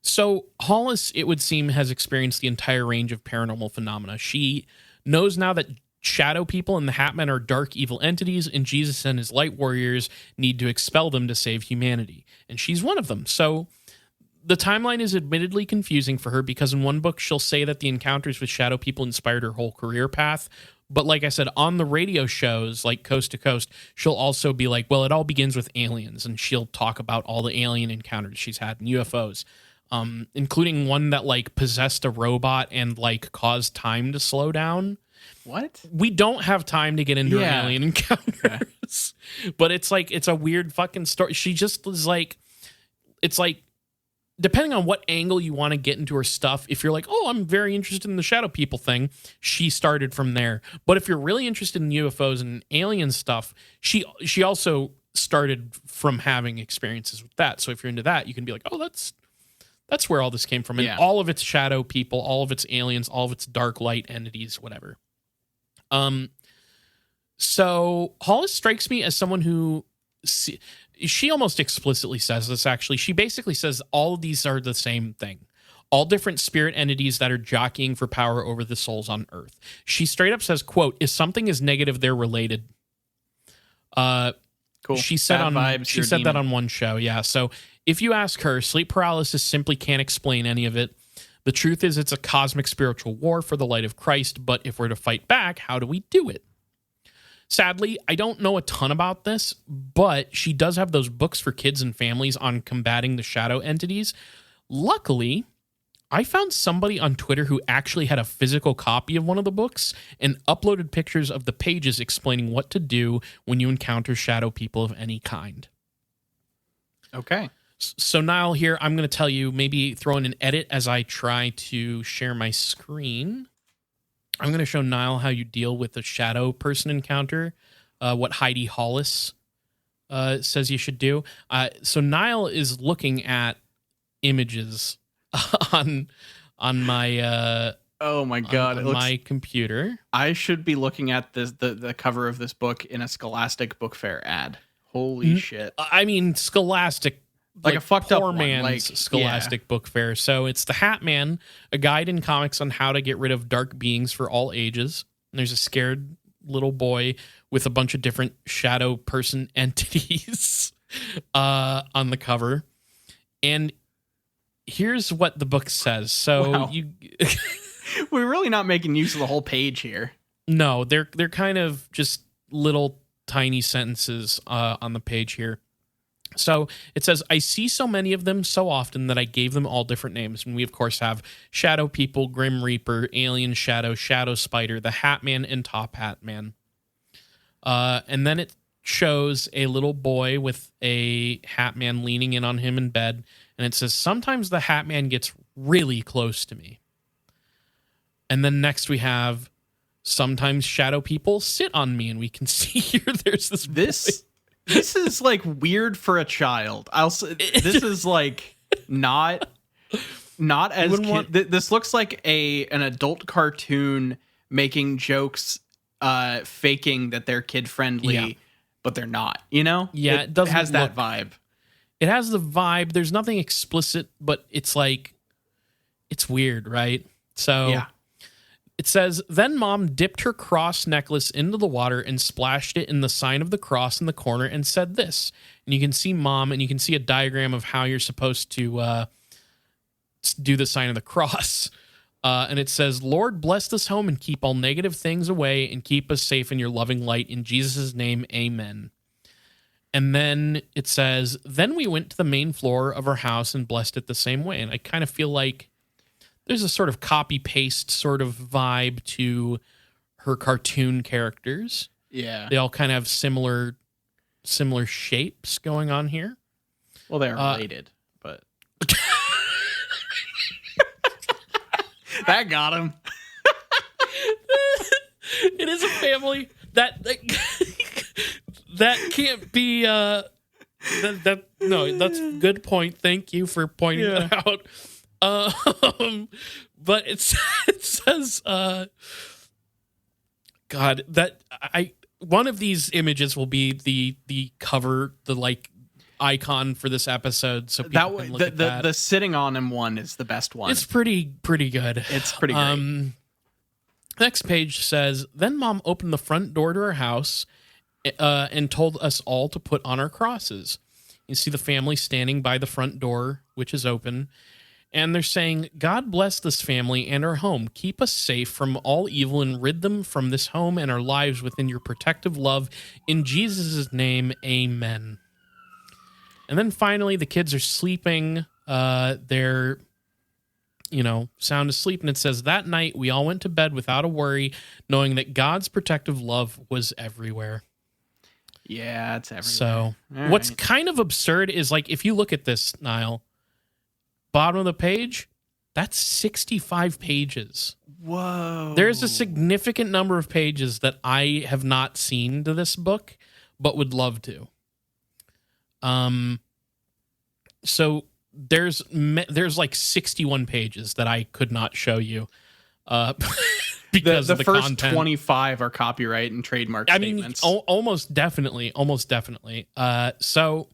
[SPEAKER 1] So Hollis, it would seem, has experienced the entire range of paranormal phenomena. She knows now that shadow people and the Hatmen are dark evil entities, and Jesus and his light warriors need to expel them to save humanity. And she's one of them. So the timeline is admittedly confusing for her because in one book she'll say that the encounters with shadow people inspired her whole career path. But like I said, on the radio shows like Coast to Coast, she'll also be like, well, it all begins with aliens. And she'll talk about all the alien encounters she's had in UFOs, including one that like possessed a robot and like caused time to slow down.
[SPEAKER 2] What?
[SPEAKER 1] We don't have time to get into her alien encounters. But it's like, it's a weird fucking story. She just was like, it's like, depending on what angle you want to get into her stuff, if you're like, oh, I'm very interested in the shadow people thing, she started from there. But if you're really interested in UFOs and alien stuff, she also started from having experiences with that. So if you're into that, you can be like, oh, that's where all this came from. And all of its shadow people, all of its aliens, all of its dark light entities, whatever. So Hollis strikes me as someone who... She almost explicitly says this, actually. She basically says all of these are the same thing. All different spirit entities that are jockeying for power over the souls on Earth. She straight up says, quote, if something is negative, they're related.
[SPEAKER 2] Cool.
[SPEAKER 1] She said that on one show, yeah. So if you ask her, sleep paralysis simply can't explain any of it. The truth is it's a cosmic spiritual war for the light of Christ, but if we're to fight back, how do we do it? Sadly, I don't know a ton about this, but she does have those books for kids and families on combating the shadow entities. Luckily, I found somebody on Twitter who actually had a physical copy of one of the books and uploaded pictures of the pages explaining what to do when you encounter shadow people of any kind.
[SPEAKER 2] Okay.
[SPEAKER 1] So Niall, here, I'm going to tell you, maybe throw in an edit as I try to share my screen. I'm going to show Niall how you deal with a shadow person encounter, what Heidi Hollis says you should do. So Niall is looking at images on my
[SPEAKER 2] oh my god,
[SPEAKER 1] on my computer.
[SPEAKER 2] I should be looking at the cover of this book in a Scholastic Book Fair ad. Holy shit.
[SPEAKER 1] I mean, Scholastic,
[SPEAKER 2] like a fucked up
[SPEAKER 1] poor
[SPEAKER 2] one,
[SPEAKER 1] man's
[SPEAKER 2] like,
[SPEAKER 1] Scholastic Book Fair. So it's The Hat Man, a guide in comics on how to get rid of dark beings for all ages. And there's a scared little boy with a bunch of different shadow person entities on the cover. And here's what the book says. So
[SPEAKER 2] wow. We're really not making use of the whole page here.
[SPEAKER 1] No, they're kind of just little tiny sentences on the page here. So it says, I see so many of them so often that I gave them all different names. And we, of course, have Shadow People, Grim Reaper, Alien Shadow, Shadow Spider, the Hat Man, and Top Hat Man. And then it shows a little boy with a Hat Man leaning in on him in bed. And it says, sometimes the Hat Man gets really close to me. And then next we have, sometimes shadow people sit on me. And we can see here there's this boy.
[SPEAKER 2] This is like weird for a child. This is like not as this looks like an adult cartoon making jokes, faking that they're kid friendly, but they're not. You know?
[SPEAKER 1] Yeah,
[SPEAKER 2] it has that vibe.
[SPEAKER 1] It has the vibe. There's nothing explicit, but it's like it's weird, right? So
[SPEAKER 2] yeah.
[SPEAKER 1] It says, then Mom dipped her cross necklace into the water and splashed it in the sign of the cross in the corner and said this. And you can see Mom, and you can see a diagram of how you're supposed to do the sign of the cross. And it says, Lord, bless this home and keep all negative things away and keep us safe in your loving light. In Jesus' name, amen. And then it says, then we went to the main floor of our house and blessed it the same way. And I kind of feel like there's a sort of copy-paste sort of vibe to her cartoon characters.
[SPEAKER 2] Yeah.
[SPEAKER 1] They all kind of have similar shapes going on here.
[SPEAKER 2] Well, they're related, but... that got him.
[SPEAKER 1] It is a family that can't be... no, that's a good point. Thank you for pointing that out. But it says, God, that one of these images will be the cover, the like icon for this episode. So people can look at that.
[SPEAKER 2] The sitting on him one is the best one.
[SPEAKER 1] It's pretty good.
[SPEAKER 2] It's pretty great.
[SPEAKER 1] Next page says, then Mom opened the front door to our house, and told us all to put on our crosses. You see the family standing by the front door, which is open. And they're saying, God bless this family and our home. Keep us safe from all evil and rid them from this home and our lives within your protective love. In Jesus' name, amen. And then finally, the kids are sleeping. They're, sound asleep. And it says, that night we all went to bed without a worry, knowing that God's protective love was everywhere.
[SPEAKER 2] Yeah, it's everywhere.
[SPEAKER 1] So what's kind of absurd is, like, if you look at this, Niall, bottom of the page, that's 65 pages.
[SPEAKER 2] Whoa.
[SPEAKER 1] There's a significant number of pages that I have not seen to this book, but would love to. So there's like 61 pages that I could not show you because
[SPEAKER 2] the
[SPEAKER 1] of the
[SPEAKER 2] first
[SPEAKER 1] content.
[SPEAKER 2] 25 are copyright and trademark statements.
[SPEAKER 1] Almost definitely. So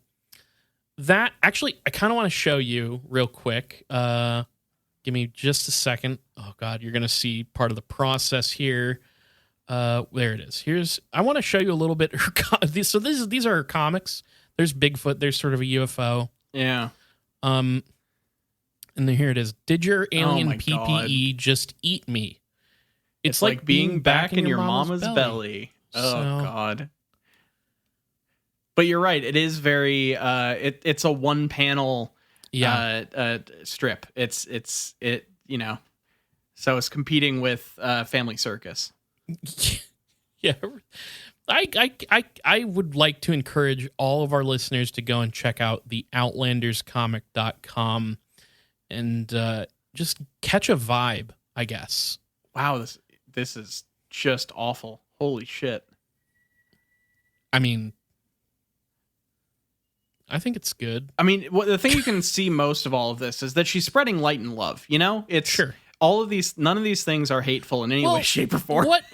[SPEAKER 1] that actually, I kind of want to show you real quick. Give me just a second. Oh God, you're gonna see part of the process here. There it is. I want to show you a little bit. So these are her comics. There's Bigfoot. There's sort of a UFO.
[SPEAKER 2] Yeah.
[SPEAKER 1] And then here it is. Did your alien
[SPEAKER 2] my
[SPEAKER 1] PPE just eat me?
[SPEAKER 2] It's like being back in your mama's belly. Oh, God. But you're right. It is very, it's a one panel strip. So it's competing with Family Circus.
[SPEAKER 1] Yeah. I would like to encourage all of our listeners to go and check out the outlanderscomic.com and just catch a vibe, I guess.
[SPEAKER 2] Wow, this is just awful. Holy shit.
[SPEAKER 1] I mean, I think it's good.
[SPEAKER 2] I mean, the thing you can see most of all of this is that she's spreading light and love, you know? It's
[SPEAKER 1] sure.
[SPEAKER 2] All of these, none of these things are hateful in any way, shape, or form.
[SPEAKER 1] What's,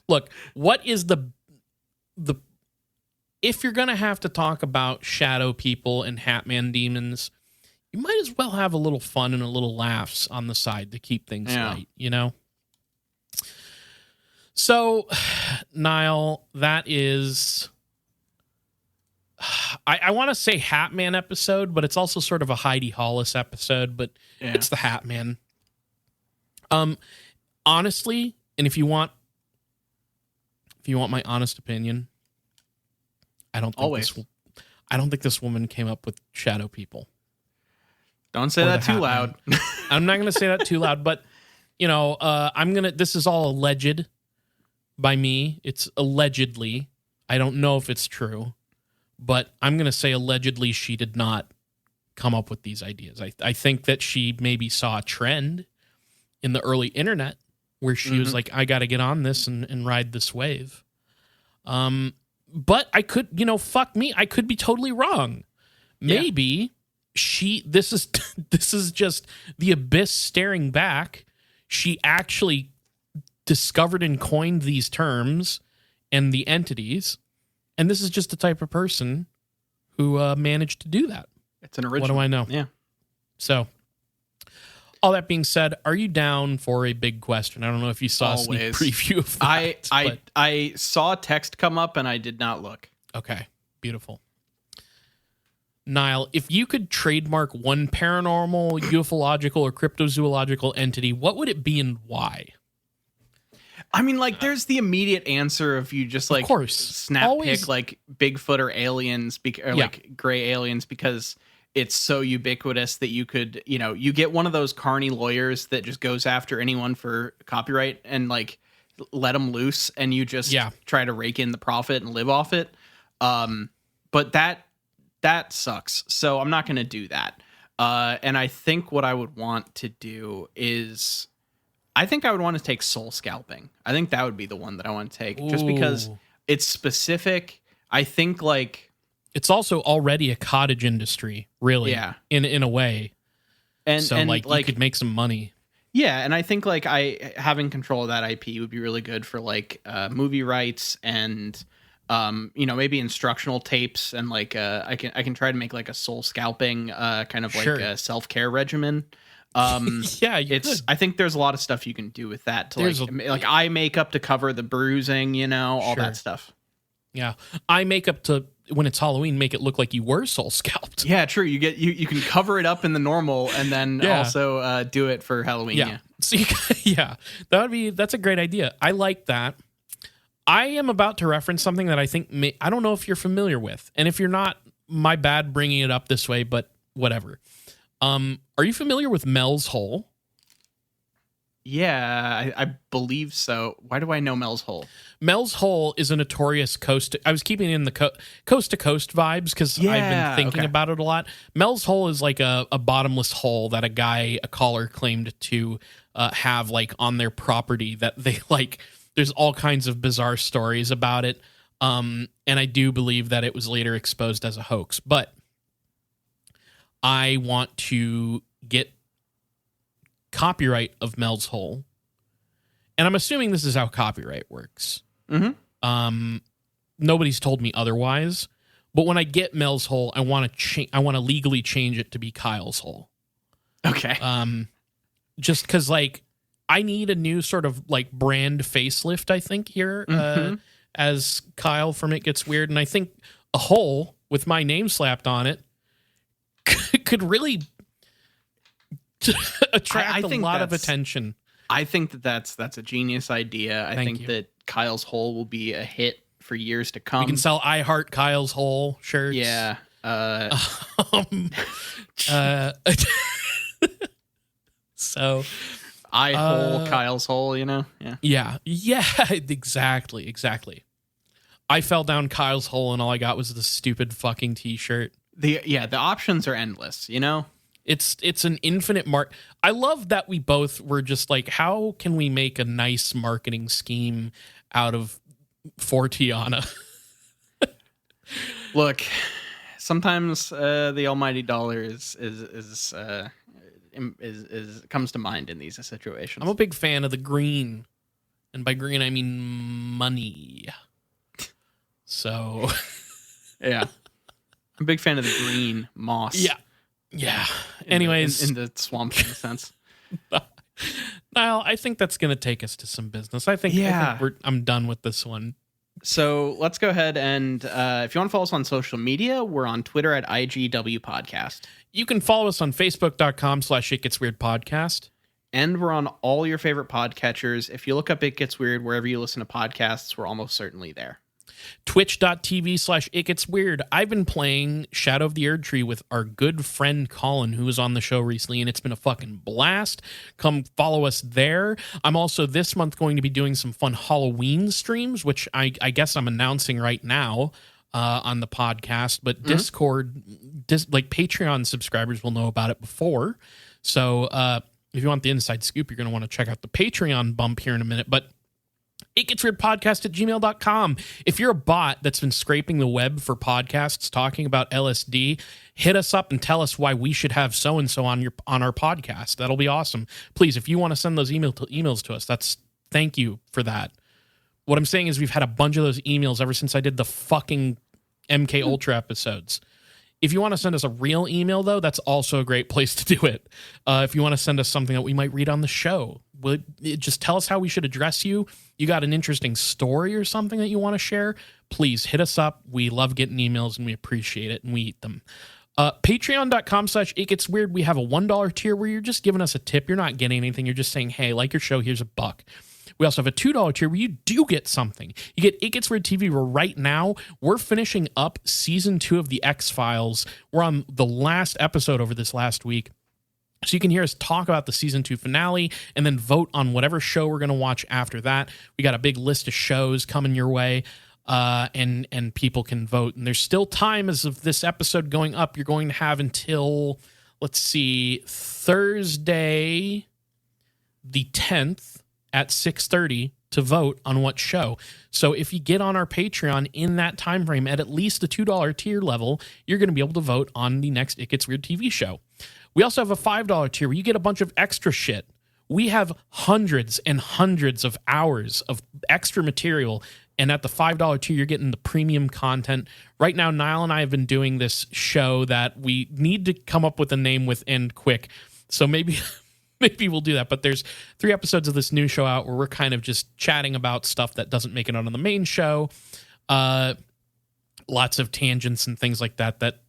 [SPEAKER 1] look, what is the if you're going to have to talk about shadow people and Hatman demons, you might as well have a little fun and a little laughs on the side to keep things light, So, Niall, that is, I want to say Hatman episode, but it's also sort of a Heidi Hollis episode, but it's the Hatman. Honestly, and if you want my honest opinion, I don't think this woman came up with shadow people.
[SPEAKER 2] Don't say that too loud.
[SPEAKER 1] I'm not going to say that too loud, but this is all alleged by me. It's allegedly. I don't know if it's true, but I'm going to say allegedly she did not come up with these ideas. I think that she maybe saw a trend in the early internet where she was like, I got to get on this and ride this wave. But I could, fuck me, I could be totally wrong. Maybe this is just the abyss staring back. She actually discovered and coined these terms and the entities, and this is just the type of person who managed to do that.
[SPEAKER 2] It's an original.
[SPEAKER 1] What do I know?
[SPEAKER 2] Yeah.
[SPEAKER 1] So, all that being said, are you down for a big question? I don't know if you saw a sneak preview of that.
[SPEAKER 2] I saw a text come up and I did not look.
[SPEAKER 1] Okay, beautiful. Niall, if you could trademark one paranormal, ufological, or cryptozoological entity, what would it be and why?
[SPEAKER 2] I mean, like, there's the immediate answer if you just, like, pick, like, Bigfoot or aliens, like, gray aliens, because it's so ubiquitous that you could, you get one of those carny lawyers that just goes after anyone for copyright and, like, let them loose, and you just try to rake in the profit and live off it. But that sucks. So I'm not going to do that. And I think what I would want to do is, I think I would want to take soul scalping. I think that would be the one that I want to take. Just because it's specific. I think, like,
[SPEAKER 1] it's also already a cottage industry, really. Yeah. In a way. And so, like, you could make some money.
[SPEAKER 2] Yeah, and I think, like, having control of that IP would be really good for, like, movie rights and maybe instructional tapes, and, like, I can try to make, like, a soul scalping kind of like a self-care regimen. I think there's a lot of stuff you can do with that to like eye makeup to cover the bruising, all that stuff.
[SPEAKER 1] Yeah. Eye makeup to, when it's Halloween, make it look like you were soul scalped.
[SPEAKER 2] Yeah, true. You can cover it up in the normal and then also do it for Halloween. Yeah.
[SPEAKER 1] So that's a great idea. I like that. I am about to reference something that I think I don't know if you're familiar with. And if you're not, my bad bringing it up this way, but whatever. Are you familiar with Mel's Hole?
[SPEAKER 2] Yeah, I believe so. Why do I know Mel's Hole?
[SPEAKER 1] Mel's Hole is a notorious I was keeping it in the coast to coast vibes because I've been thinking about it a lot. Mel's Hole is like a bottomless hole that a caller claimed to have, like, on their property that they, like, there's all kinds of bizarre stories about it. And I do believe that it was later exposed as a hoax, but I want to get copyright of Mel's Hole. And I'm assuming this is how copyright works. Mm-hmm. Nobody's told me otherwise. But when I get Mel's Hole, I want to legally change it to be Kyle's Hole.
[SPEAKER 2] Okay.
[SPEAKER 1] Just because, like, I need a new sort of, like, brand facelift, I think, here, as Kyle from It Gets Weird. And I think a hole with my name slapped on it could really attract
[SPEAKER 2] I
[SPEAKER 1] a
[SPEAKER 2] think
[SPEAKER 1] lot of
[SPEAKER 2] that's-
[SPEAKER 1] attention.
[SPEAKER 2] I think that's a genius idea. I
[SPEAKER 1] Thank
[SPEAKER 2] think
[SPEAKER 1] you.
[SPEAKER 2] that Kyle's Hole will be a hit for years to come.
[SPEAKER 1] We can sell I Heart Kyle's Hole shirts.
[SPEAKER 2] Yeah.
[SPEAKER 1] Um, uh, so
[SPEAKER 2] I hole Kyle's hole, you know? Yeah.
[SPEAKER 1] yeah, exactly. I fell down Kyle's hole and all I got was the stupid fucking t-shirt.
[SPEAKER 2] The options are endless, you know?
[SPEAKER 1] It's an infinite I love that we both were just like, how can we make a nice marketing scheme out of Fortiana?
[SPEAKER 2] Look, sometimes the almighty dollar is comes to mind in these situations.
[SPEAKER 1] I'm a big fan of the green. And by green I mean money. So
[SPEAKER 2] yeah. I'm a big fan of the green moss.
[SPEAKER 1] Yeah. Anyways,
[SPEAKER 2] in the swamp, in a sense.
[SPEAKER 1] Niall, I think that's going to take us to some business. I think I'm done with this one.
[SPEAKER 2] So let's go ahead and if you want to follow us on social media, we're on Twitter at IGW Podcast.
[SPEAKER 1] You can follow us on Facebook.com/ItGetsWeirdPodcast.
[SPEAKER 2] And we're on all your favorite podcatchers. If you look up It Gets Weird wherever you listen to podcasts, we're almost certainly there.
[SPEAKER 1] Twitch.tv/ItGetsWeird. I've been playing Shadow of the Erd Tree with our good friend Colin, who was on the show recently, and it's been a fucking blast. Come follow us there. I'm also this month going to be doing some fun Halloween streams, which I guess I'm announcing right now on the podcast. But Discord, like Patreon subscribers will know about it before. So if you want the inside scoop, you're going to want to check out the Patreon bump here in a minute. But itgetsweirdpodcast@gmail.com. If you're a bot that's been scraping the web for podcasts talking about LSD, hit us up and tell us why we should have so-and-so on our podcast. That'll be awesome. Please, if you want to send those emails to us, thank you for that. What I'm saying is we've had a bunch of those emails ever since I did the fucking MK Ultra episodes. If you want to send us a real email, though, that's also a great place to do it. If you want to send us something that we might read on the show, just tell us how we should address you. You got an interesting story or something that you want to share, please hit us up. We love getting emails and we appreciate it and we eat them. Patreon.com/ItGetsWeird. We have a $1 tier where you're just giving us a tip. You're not getting anything. You're just saying, hey, like your show, here's $1. We also have a $2 tier where you do get something. You get It Gets Weird TV, where right now we're finishing up season 2 of The X-Files. We're on the last episode over this last week. So you can hear us talk about the season 2 finale and then vote on whatever show we're going to watch after that. We got a big list of shows coming your way, and people can vote. And there's still time as of this episode going up. You're going to have until, Thursday the 10th at 6:30 to vote on what show. So if you get on our Patreon in that time frame at least the $2 tier level, you're going to be able to vote on the next It Gets Weird TV show. We also have a $5 tier where you get a bunch of extra shit. We have hundreds and hundreds of hours of extra material, and at the $5 tier, you're getting the premium content. Right now, Niall and I have been doing this show that we need to come up with a name with end quick. So maybe we'll do that. But there's 3 episodes of this new show out where we're kind of just chatting about stuff that doesn't make it on the main show. Lots of tangents and things like that,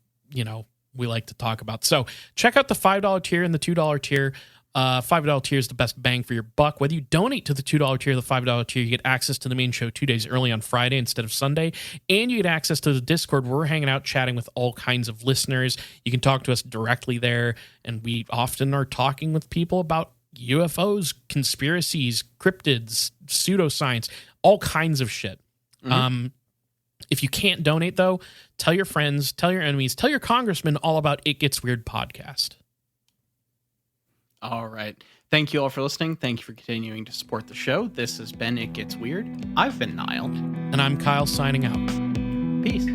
[SPEAKER 1] we like to talk about. So check out the $5 tier and the $2 tier. $5 tier is the best bang for your buck. Whether you donate to the $2 tier or the $5 tier, you get access to the main show 2 days early on Friday instead of Sunday. And you get access to the Discord where we're hanging out chatting with all kinds of listeners. You can talk to us directly there. And we often are talking with people about UFOs, conspiracies, cryptids, pseudoscience, all kinds of shit. If you can't donate, though, tell your friends, tell your enemies, tell your congressman all about It Gets Weird podcast.
[SPEAKER 2] All right. Thank you all for listening. Thank you for continuing to support the show. This has been It Gets Weird. I've been Niall.
[SPEAKER 1] And I'm Kyle signing out.
[SPEAKER 2] Peace.